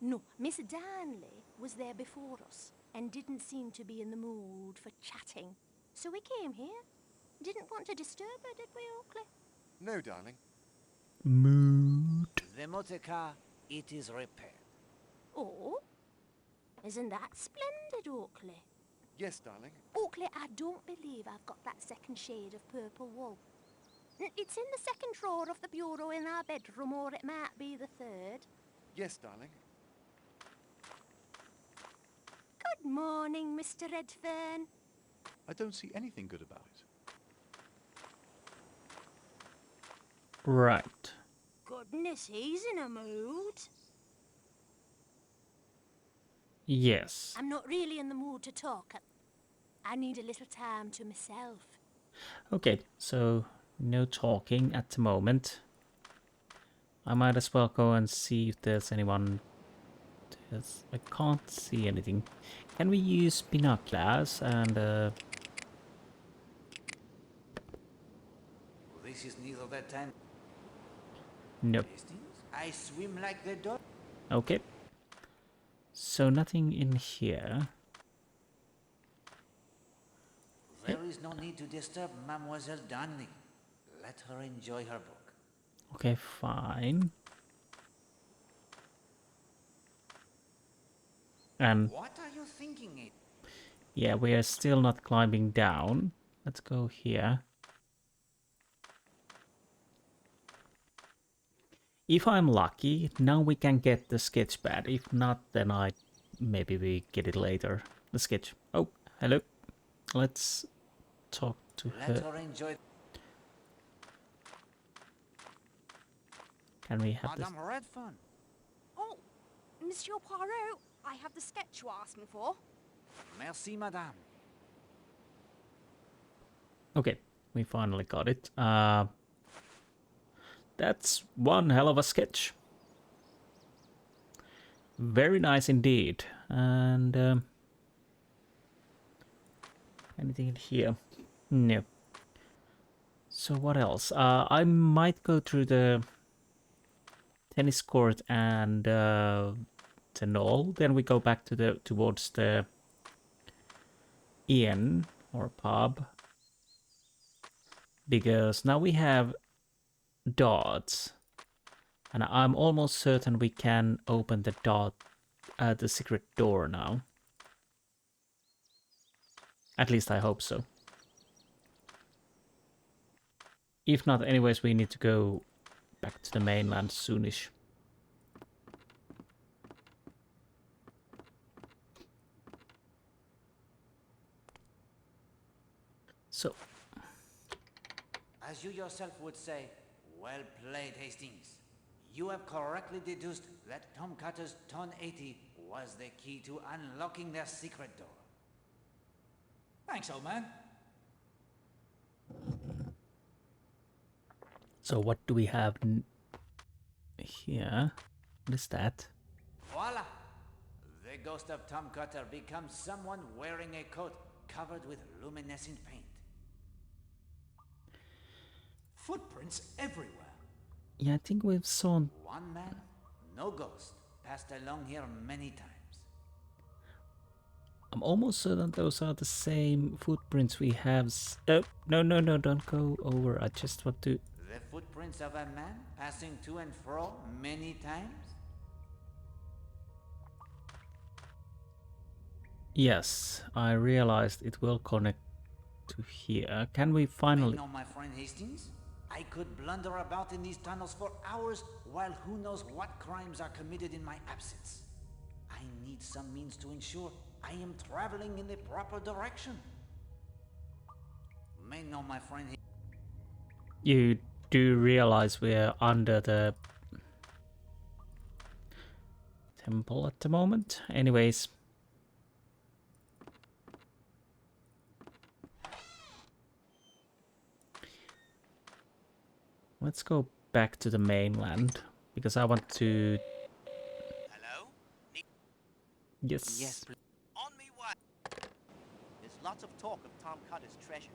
No, Miss Darnley was there before us and didn't seem to be in the mood for chatting. So we came here. Didn't want to disturb her, did we, Oakley? No, darling. Mood. The motor car, it is repaired. Oh? Isn't that splendid, Oakley? Yes, darling. Oakley, I don't believe I've got that second shade of purple wool. It's in the second drawer of the bureau in our bedroom, or it might be the third. Yes, darling. Good morning, Mr. Redfern. I don't see anything good about it. Right. Goodness, he's in a mood. Yes. I'm not really in the mood to talk. I need a little time to myself. Okay, so no talking at the moment. I might as well go and see if there's anyone. I can't see anything. Can we use binoculars and This is neither that time. Nope. I swim like the dog. Okay. So nothing in here. There is no need to disturb Mademoiselle Darnley. Let her enjoy her book. Okay, fine. And What are you thinking? yeah, we are still not climbing down. Let's go here. If I'm lucky, now we can get the sketch pad. If not, then maybe we get it later. The sketch. Oh, hello. Let's talk to Let her. her enjoy. Can we have this? Madame Redfern. Oh, Monsieur Poirot, I have the sketch you asked me for. Merci, madame. Okay, we finally got it. That's one hell of a sketch. Very nice indeed. And anything in here? No. So what else? I might go through the tennis court and the knoll. Then we go back to towards the inn or pub, because now we have dots, and I'm almost certain we can open the secret door now. At least I hope so. If not, anyways, we need to go back to the mainland soonish. So As you yourself would say, well played, Hastings. You have correctly deduced that Tom Cutter's Ton 80 was the key to unlocking their secret door. Thanks, old man. So what do we have here? What is that? Voila! The ghost of Tom Cutter becomes someone wearing a coat covered with luminescent paint. Footprints everywhere. Yeah, I think we've seen... One man, no ghost, passed along here many times. I'm almost certain those are the same footprints we have... no, don't go over. I just want to... The footprints of a man passing to and fro many times? Yes, I realized it will connect to here. Can we finally... No, my friend Hastings. I could blunder about in these tunnels for hours while who knows what crimes are committed in my absence. I need some means to ensure I am traveling in the proper direction. No, my friend. You do realize we're under the temple at the moment? Anyways. Let's go back to the mainland, because I want to... Hello? Yes. Yes, please. On me way. There's lots of talk of Tom Cutter's treasure.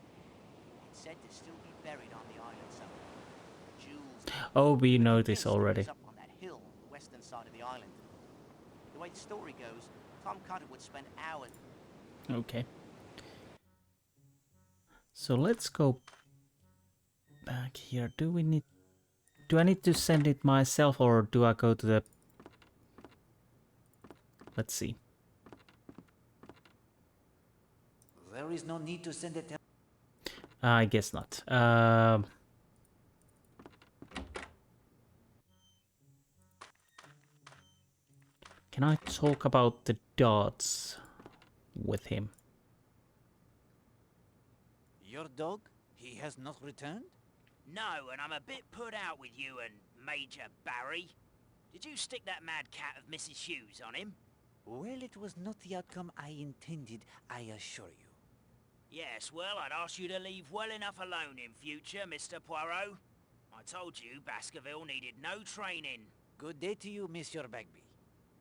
It's said to still be buried on the island somewhere. Jewels. Oh, we know this Insti already. is up on that hill on the western side of the island. The way the story goes, Tom Cutter would spend hours. Okay. So let's go back here. Do I need to send it myself, or do I go to the... Let's see. There is no need to send it. I guess not. Can I talk about the dots with him? Your dog? He has not returned? No, and I'm a bit put out with you and Major Barry. Did you stick that mad cat of Mrs. Hughes on him? Well, it was not the outcome I intended, I assure you. Yes, well, I'd ask you to leave well enough alone in future, Mr. Poirot. I told you Baskerville needed no training. Good day to you, Monsieur Bagby.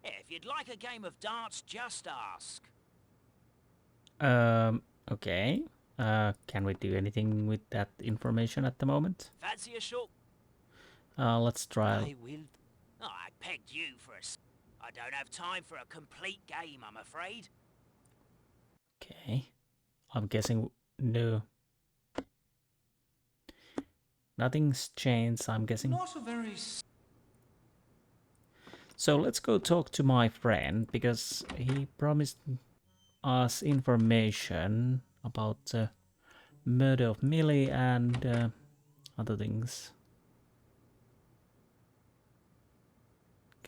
Yeah, if you'd like a game of darts, just ask. Okay. Can we do anything with that information at the moment? Fancy a short... Let's try. I will. Oh, I pegged you for a... I don't have time for a complete game, I'm afraid. Okay. I'm guessing no. Nothing's changed, I'm guessing. Not a very... So let's go talk to my friend, because he promised us information about the murder of Millie and other things.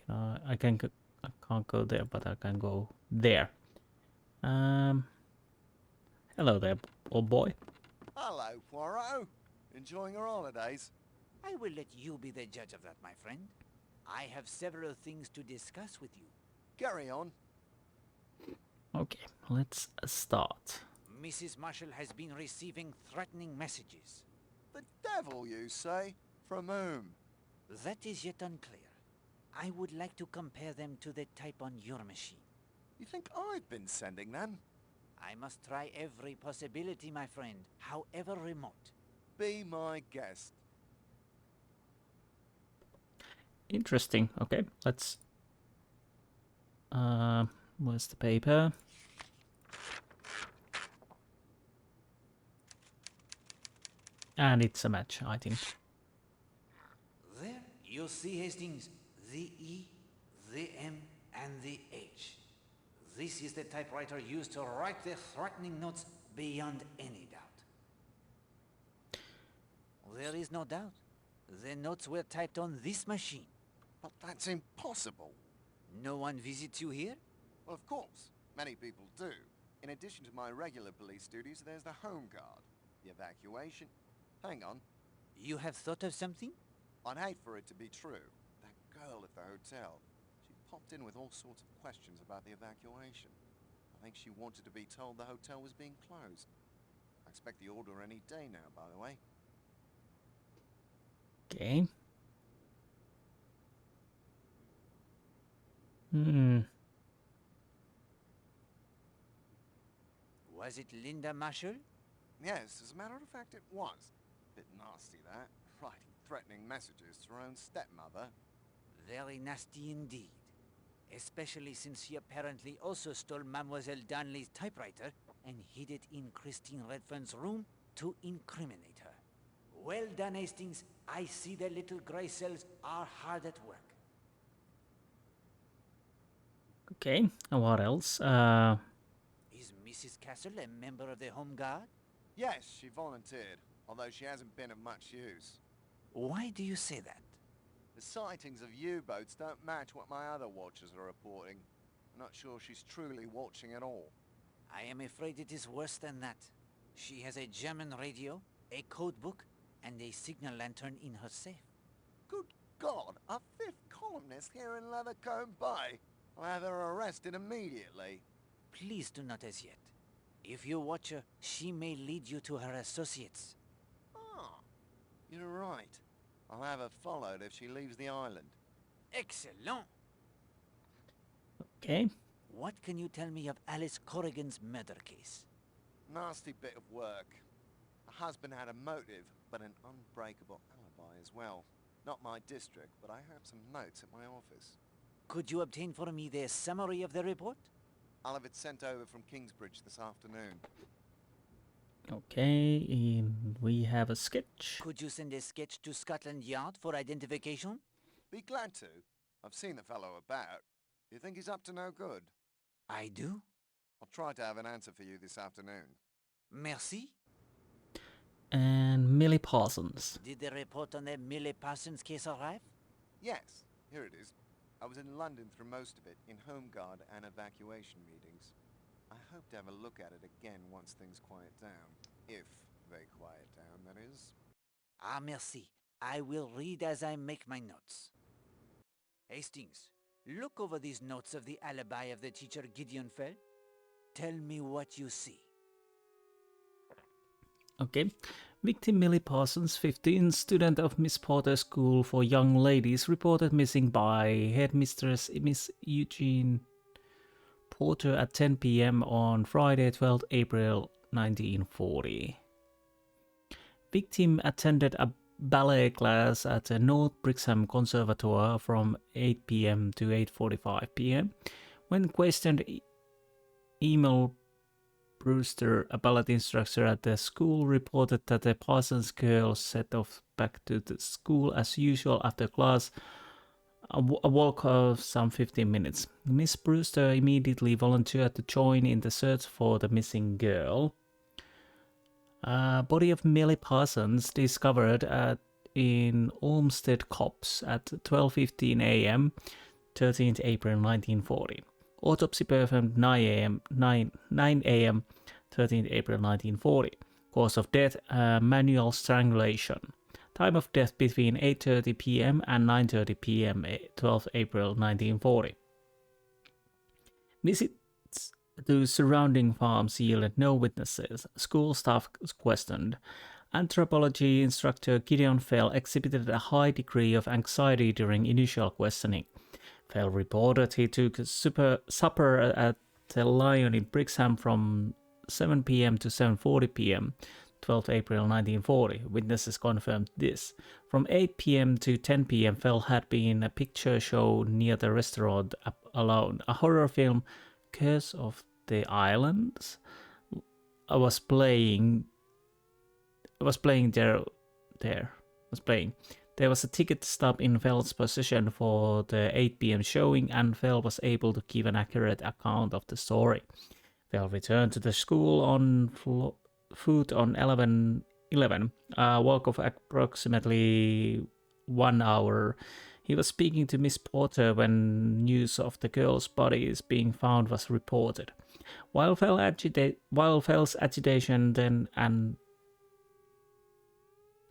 I can't go there, but I can go there. Hello there, old boy. Hello, Poirot. Enjoying your holidays? I will let you be the judge of that, my friend. I have several things to discuss with you. Carry on. Okay, let's start. Mrs. Marshall has been receiving threatening messages. The devil, you say? From whom? That is yet unclear. I would like to compare them to the type on your machine. You think I've been sending them? I must try every possibility, my friend, however remote. Be my guest. Interesting. Okay, let's... where's the paper? And it's a match, I think. There, you see, Hastings, the E, the M, and the H. This is the typewriter used to write the threatening notes beyond any doubt. There is no doubt. The notes were typed on this machine. But that's impossible. No one visits you here? Well, of course. Many people do. In addition to my regular police duties, there's the Home Guard, the evacuation. Hang on. You have thought of something? I'd hate for it to be true. That girl at the hotel, she popped in with all sorts of questions about the evacuation. I think she wanted to be told the hotel was being closed. I expect the order any day now, by the way. Okay. Was it Linda Marshall? Yes, as a matter of fact, it was. Bit nasty, that. Writing threatening messages to her own stepmother. Very nasty indeed. Especially since she apparently also stole Mademoiselle Darnley's typewriter and hid it in Christine Redfern's room to incriminate her. Well done, Hastings. I see the little grey cells are hard at work. Okay, and what else? Is Mrs. Castle a member of the Home Guard? Yes, she volunteered, although she hasn't been of much use. Why do you say that? The sightings of U-boats don't match what my other watchers are reporting. I'm not sure she's truly watching at all. I am afraid it is worse than that. She has a German radio, a code book, and a signal lantern in her safe. Good God, a fifth columnist here in Leathercombe Bay. I'll have her arrested immediately. Please do not as yet. If you watch her, she may lead you to her associates. Ah, you're right. I'll have her followed if she leaves the island. Excellent! Okay. What can you tell me of Alice Corrigan's murder case? Nasty bit of work. Her husband had a motive, but an unbreakable alibi as well. Not my district, but I have some notes at my office. Could you obtain for me the summary of the report? I'll have it sent over from Kingsbridge this afternoon. Okay, and we have a sketch. Could you send a sketch to Scotland Yard for identification? Be glad to. I've seen the fellow about. You think he's up to no good? I do. I'll try to have an answer for you this afternoon. Merci. And Millie Parsons. Did the report on the Millie Parsons case arrive? Yes, here it is. I was in London through most of it, in Home Guard and evacuation meetings. I hope to have a look at it again once things quiet down. If they quiet down, that is. Ah, merci. I will read as I make my notes. Hastings, look over these notes of the alibi of the teacher Gideon Fell. Tell me what you see. Okay. Victim Millie Parsons, 15, student of Miss Porter's School for Young Ladies, reported missing by headmistress Miss Eugene Porter at 10 p.m. on Friday, 12 April 1940. Victim attended a ballet class at the North Brixham Conservatoire from 8 p.m. to 8:45 p.m. When questioned, Emil Brewster, a ballet instructor at the school, reported that the Parsons girls set off back to the school as usual after class, a walk of some 15 minutes. Miss Brewster immediately volunteered to join in the search for the missing girl. Body of Millie Parsons discovered in Olmsted Copse at 12:15 a.m. 13th April 1940. Autopsy performed 9 a.m. 13th April 1940. Cause of death, manual strangulation. Time of death between 8:30 p.m. and 9:30 p.m. 12th April 1940. Visits to surrounding farms yielded no witnesses. School staff questioned. Anthropology instructor Gideon Fell exhibited a high degree of anxiety during initial questioning. Fell reported he took supper at the Lion in Brixham from 7 p.m. to 7:40 p.m. 12 April 1940. Witnesses confirmed this. From 8 p.m. to 10 p.m. Fell had been a picture show near the restaurant alone. A horror film, Curse of the Islands, was playing. There was a ticket stub in Fell's possession for the 8 p.m. showing, and Fell was able to give an accurate account of the story. Fell returned to the school on foot on 11:11, a walk of approximately 1 hour. He was speaking to Miss Porter when news of the girl's bodies being found was reported. While Fell's agitation then and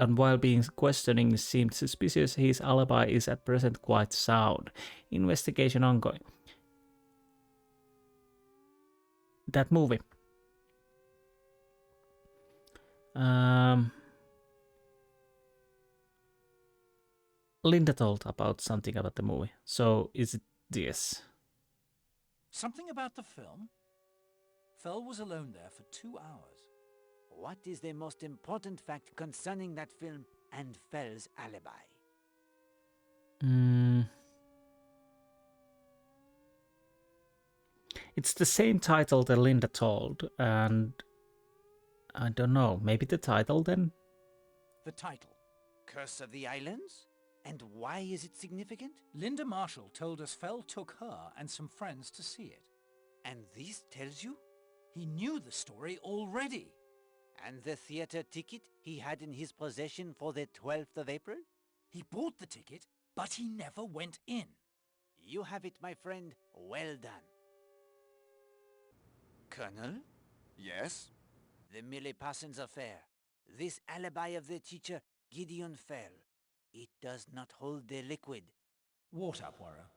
and while being questioning seemed suspicious, his alibi is at present quite sound. Investigation ongoing. That movie. Linda told about something about the movie. So is it this? Something about the film? Fell was alone there for 2 hours. What is the most important fact concerning that film and Fell's alibi? It's the same title that Linda told, and I don't know, maybe the title then? The title. Curse of the Islands? And why is it significant? Linda Marshall told us Fell took her and some friends to see it. And this tells you? He knew the story already. And the theater ticket he had in his possession for the 12th of April? He bought the ticket, but he never went in. You have it, my friend. Well done. Colonel? Yes? The Millie Parsons affair. This alibi of the teacher, Gideon Fell. It does not hold the liquid. Water, Poirot.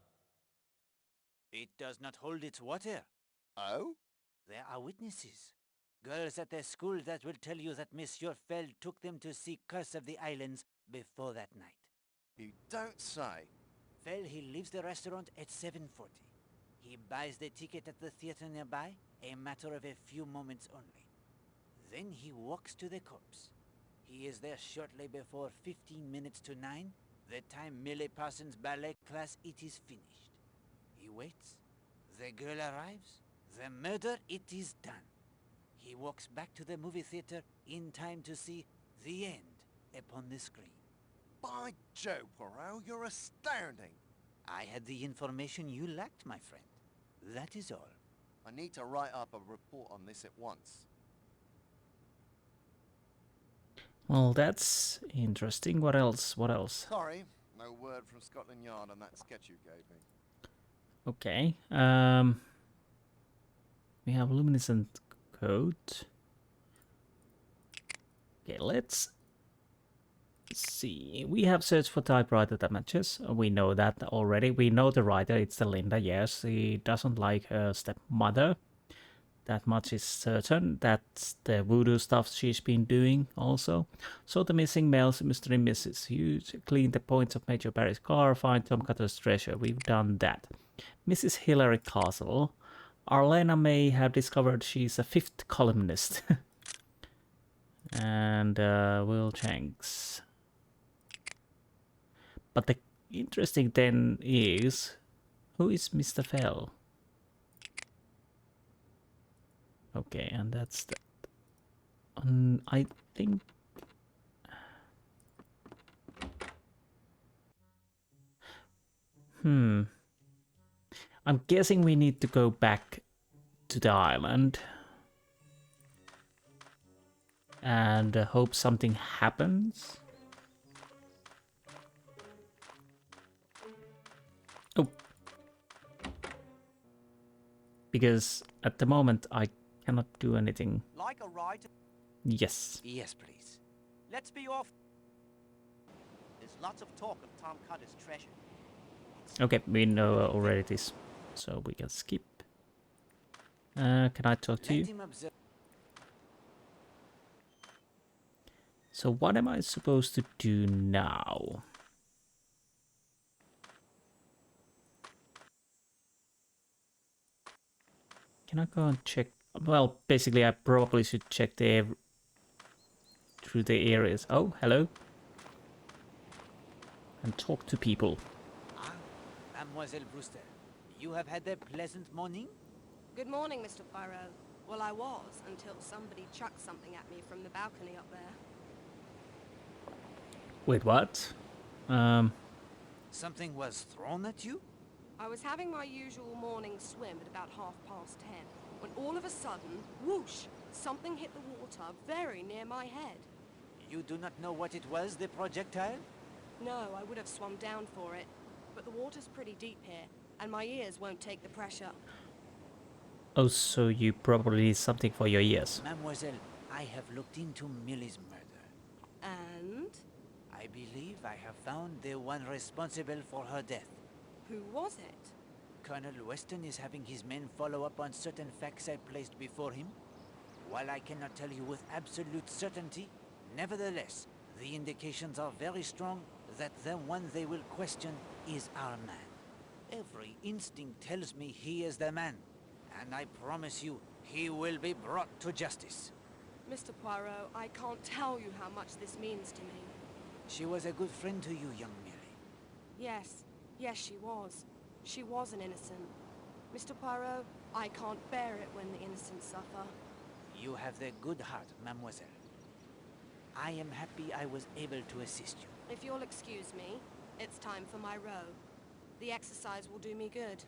It does not hold its water. Oh? There are witnesses. Girls at their school that will tell you that Monsieur Fell took them to see Curse of the Islands before that night. You don't say. Fell, he leaves the restaurant at 7:40. He buys the ticket at the theater nearby, a matter of a few moments only. Then he walks to the corpse. He is there shortly before 15 minutes to 9, the time Millie Parsons' ballet class it is finished. He waits. The girl arrives. The murder, it is done. He walks back to the movie theater in time to see the end upon the screen. By Joe, Poirot, you're astounding. I had the information you lacked, my friend. That is all. I need to write up a report on this at once. Well, that's interesting. What else? What else? Sorry, no word from Scotland Yard on that sketch you gave me. Okay. We have luminescent code. Okay, let's see. We have searched for typewriter that matches. We know that already. We know the writer. It's the Linda. Yes, he doesn't like her stepmother. That much is certain. That's the voodoo stuff she's been doing also. So the missing males, Mr. and Mrs. Hughes, clean the points of Major Barry's car, find Tom Cutter's treasure. We've done that. Mrs. Hilary Castle. Arlena may have discovered she's a 5th columnist. And Will Shanks. But the interesting then is, who is Mr. Fell? Okay, and that's that. I think... I'm guessing we need to go back to the island. And hope something happens. Oh. Because at the moment I cannot do anything. Like a ride to... Yes. Yes, please. Let's be off. There's lots of talk of Tom Cutter's treasure. Okay, we know already this, so we can skip. Can I talk to you? So what am I supposed to do now? Can I go and check? Well, basically I probably should check through the areas. Oh, hello. And talk to people. Mademoiselle Brewster, you have had a pleasant morning? Good morning, Mr. Poirot. Well, I was, until somebody chucked something at me from the balcony up there. Wait, what? Something was thrown at you? I was having my usual morning swim at about 10:30, when all of a sudden, whoosh, something hit the water very near my head. You do not know what it was, the projectile? No, I would have swum down for it. But the water's pretty deep here, and my ears won't take the pressure. Oh, so you probably need something for your ears. Mademoiselle, I have looked into Millie's murder. And? I believe I have found the one responsible for her death. Who was it? Colonel Weston is having his men follow up on certain facts I placed before him. While I cannot tell you with absolute certainty, nevertheless, the indications are very strong that the one they will question is our man. Every instinct tells me he is the man, and I promise you, he will be brought to justice. Mr. Poirot, I can't tell you how much this means to me. She was a good friend to you, young Millie. Yes, yes she was. She was an innocent. Mr. Poirot, I can't bear it when the innocent suffer. You have the good heart, mademoiselle. I am happy I was able to assist you. If you'll excuse me, it's time for my row. The exercise will do me good.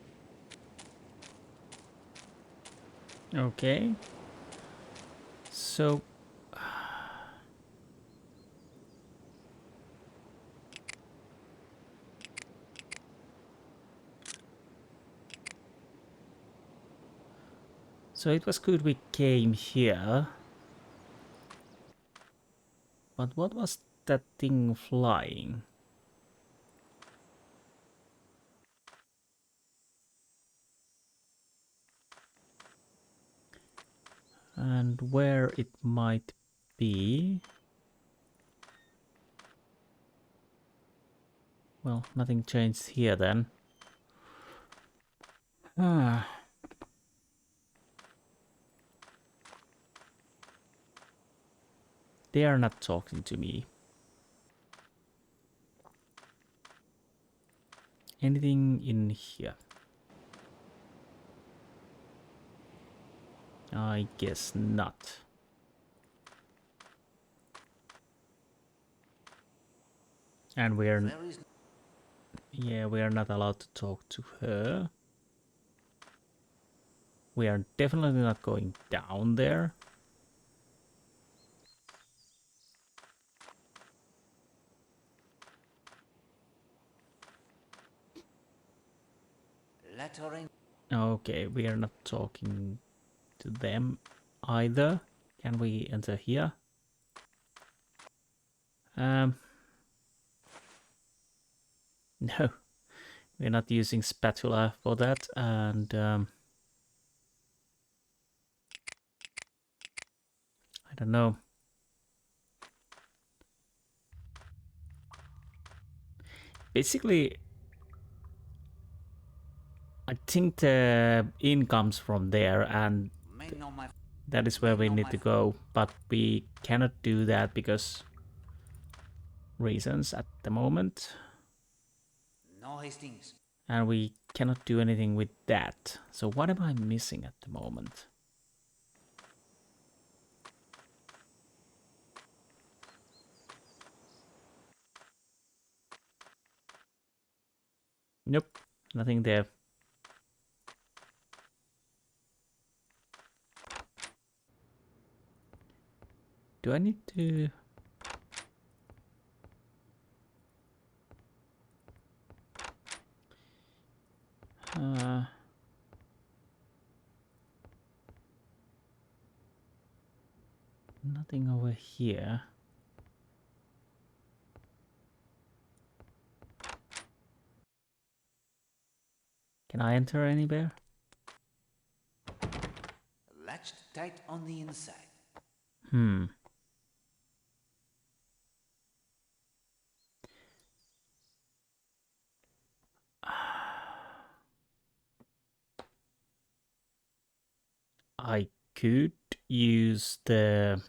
Okay. So... So it was good we came here. But what was that thing flying? And where it might be... Well, nothing changed here then. Ah. They are not talking to me. Anything in here? I guess not. And we're... Yeah, we are not allowed to talk to her. We are definitely not going down there. Okay, we are not talking to them either. Can we enter here? No, we're not using spatula for that, and I don't know. Basically, I think the inn comes from there, and that is where we need to go, but we cannot do that because reasons at the moment. No Hastings. And we cannot do anything with that. So what am I missing at the moment? Nope, nothing there. Do I need to... Nothing over here. Can I enter anywhere? Latched tight on the inside. I could use the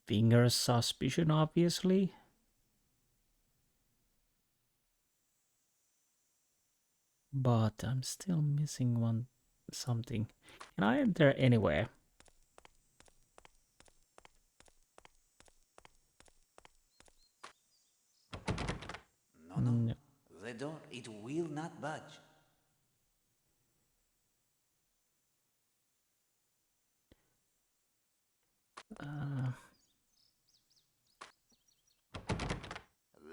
finger suspicion, obviously. But I'm still missing something. Can I enter anywhere? No. The door, it will not budge.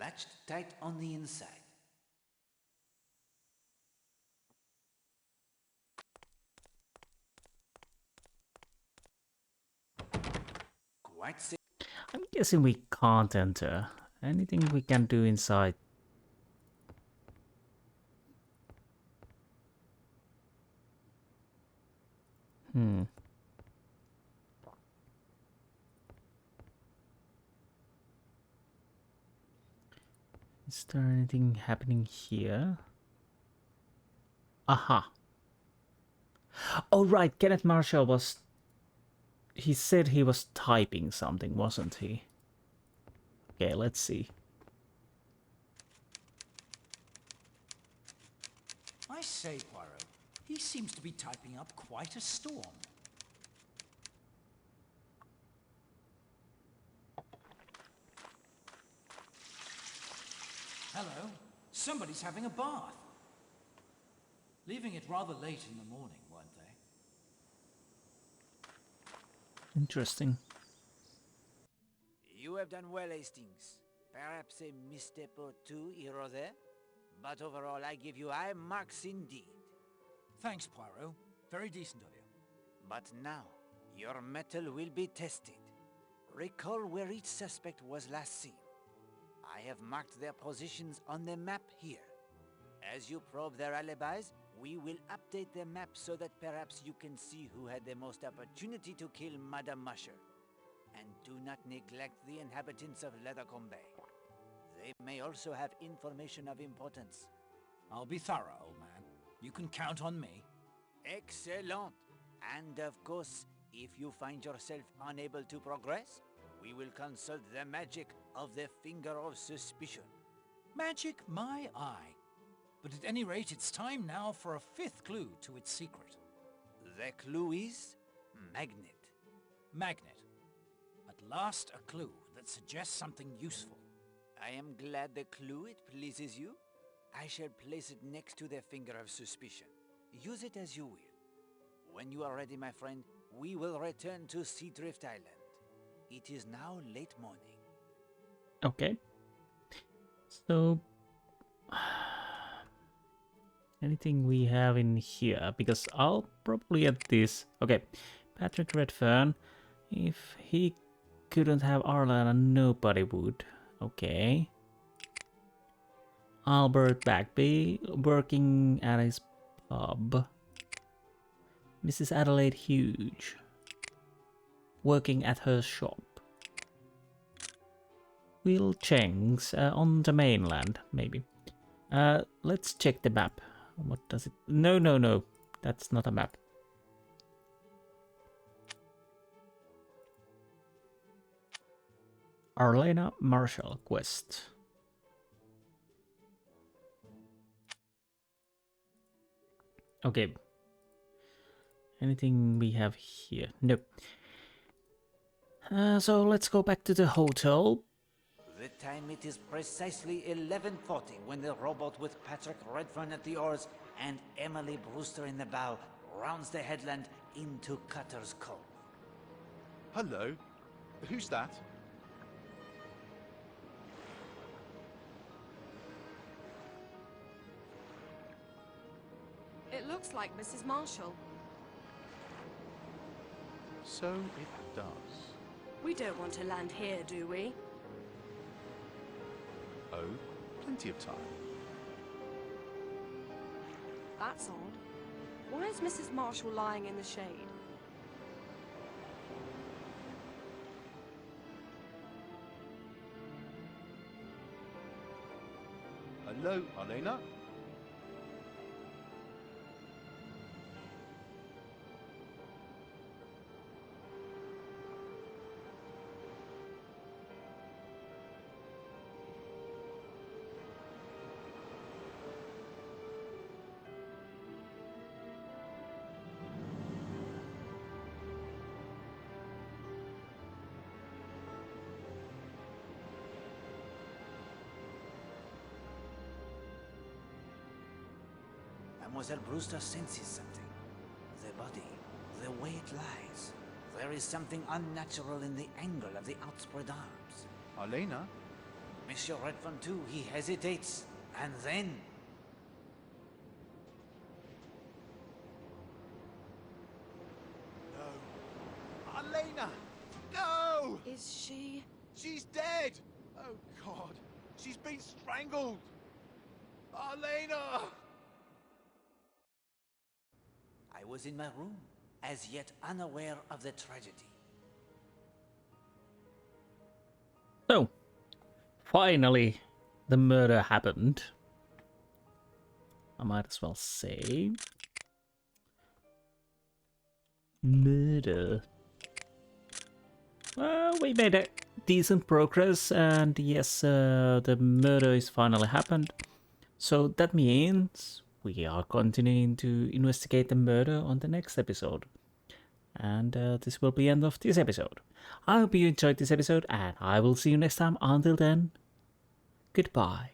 Latched tight on the inside. I'm guessing we can't enter. Anything we can do inside? Is there anything happening here? Aha. Oh right, Kenneth Marshall was... He said he was typing something, wasn't he? Okay, let's see. I say, Poirot, he seems to be typing up quite a storm. Hello. Somebody's having a bath. Leaving it rather late in the morning, weren't they? Interesting. You have done well, Hastings. Perhaps a misstep or two here or there, but overall I give you high marks indeed. Thanks, Poirot. Very decent of you. But now, your mettle will be tested. Recall where each suspect was last seen. I have marked their positions on the map here. As you probe their alibis, we will update the map so that perhaps you can see who had the most opportunity to kill Madame Musher. And do not neglect the inhabitants of Leathercombe Bay. They may also have information of importance. I'll be thorough, old man. You can count on me. Excellent. And of course, if you find yourself unable to progress, we will consult the magic of the Finger of Suspicion. Magic my eye. But at any rate, it's time now for a fifth clue to its secret. The clue is magnet. Magnet. At last, a clue that suggests something useful. I am glad the clue it pleases you. I shall place it next to the Finger of Suspicion. Use it as you will. When you are ready, my friend, we will return to Seadrift Island. It is now late morning. Okay. So... anything we have in here? Because I'll probably add this. Okay. Patrick Redfern. If he couldn't have Arlena, nobody would. Okay. Albert Bagby, working at his pub. Mrs. Adelaide Hughes, working at her shop. Will Chengs, on the mainland, maybe. Let's check the map. What does it... No. That's not a map. Arlena Marshall quest. Okay. Anything we have here? No. So let's go back to the hotel. The time it is precisely 11:40 when the rowboat with Patrick Redfern at the oars and Emily Brewster in the bow rounds the headland into Cutter's Cove. Hello? Who's that? It looks like Mrs. Marshall. So it does. We don't want to land here, do we? Oh, plenty of time. That's odd. Why is Mrs. Marshall lying in the shade? Hello, Arlena? Mademoiselle Brewster senses something. The body, the way it lies. There is something unnatural in the angle of the outspread arms. Arlena? Monsieur Redfern too, he hesitates, and then... No. Arlena! No! Is she... dead! Oh, God. She's been strangled! Arlena! I was in my room, as yet unaware of the tragedy. So, finally, the murder happened. I might as well say. Murder. Well, we made a decent progress, and yes, the murder is finally happened. So that means we are continuing to investigate the murder on the next episode. And this will be the end of this episode. I hope you enjoyed this episode, and I will see you next time. Until then, goodbye.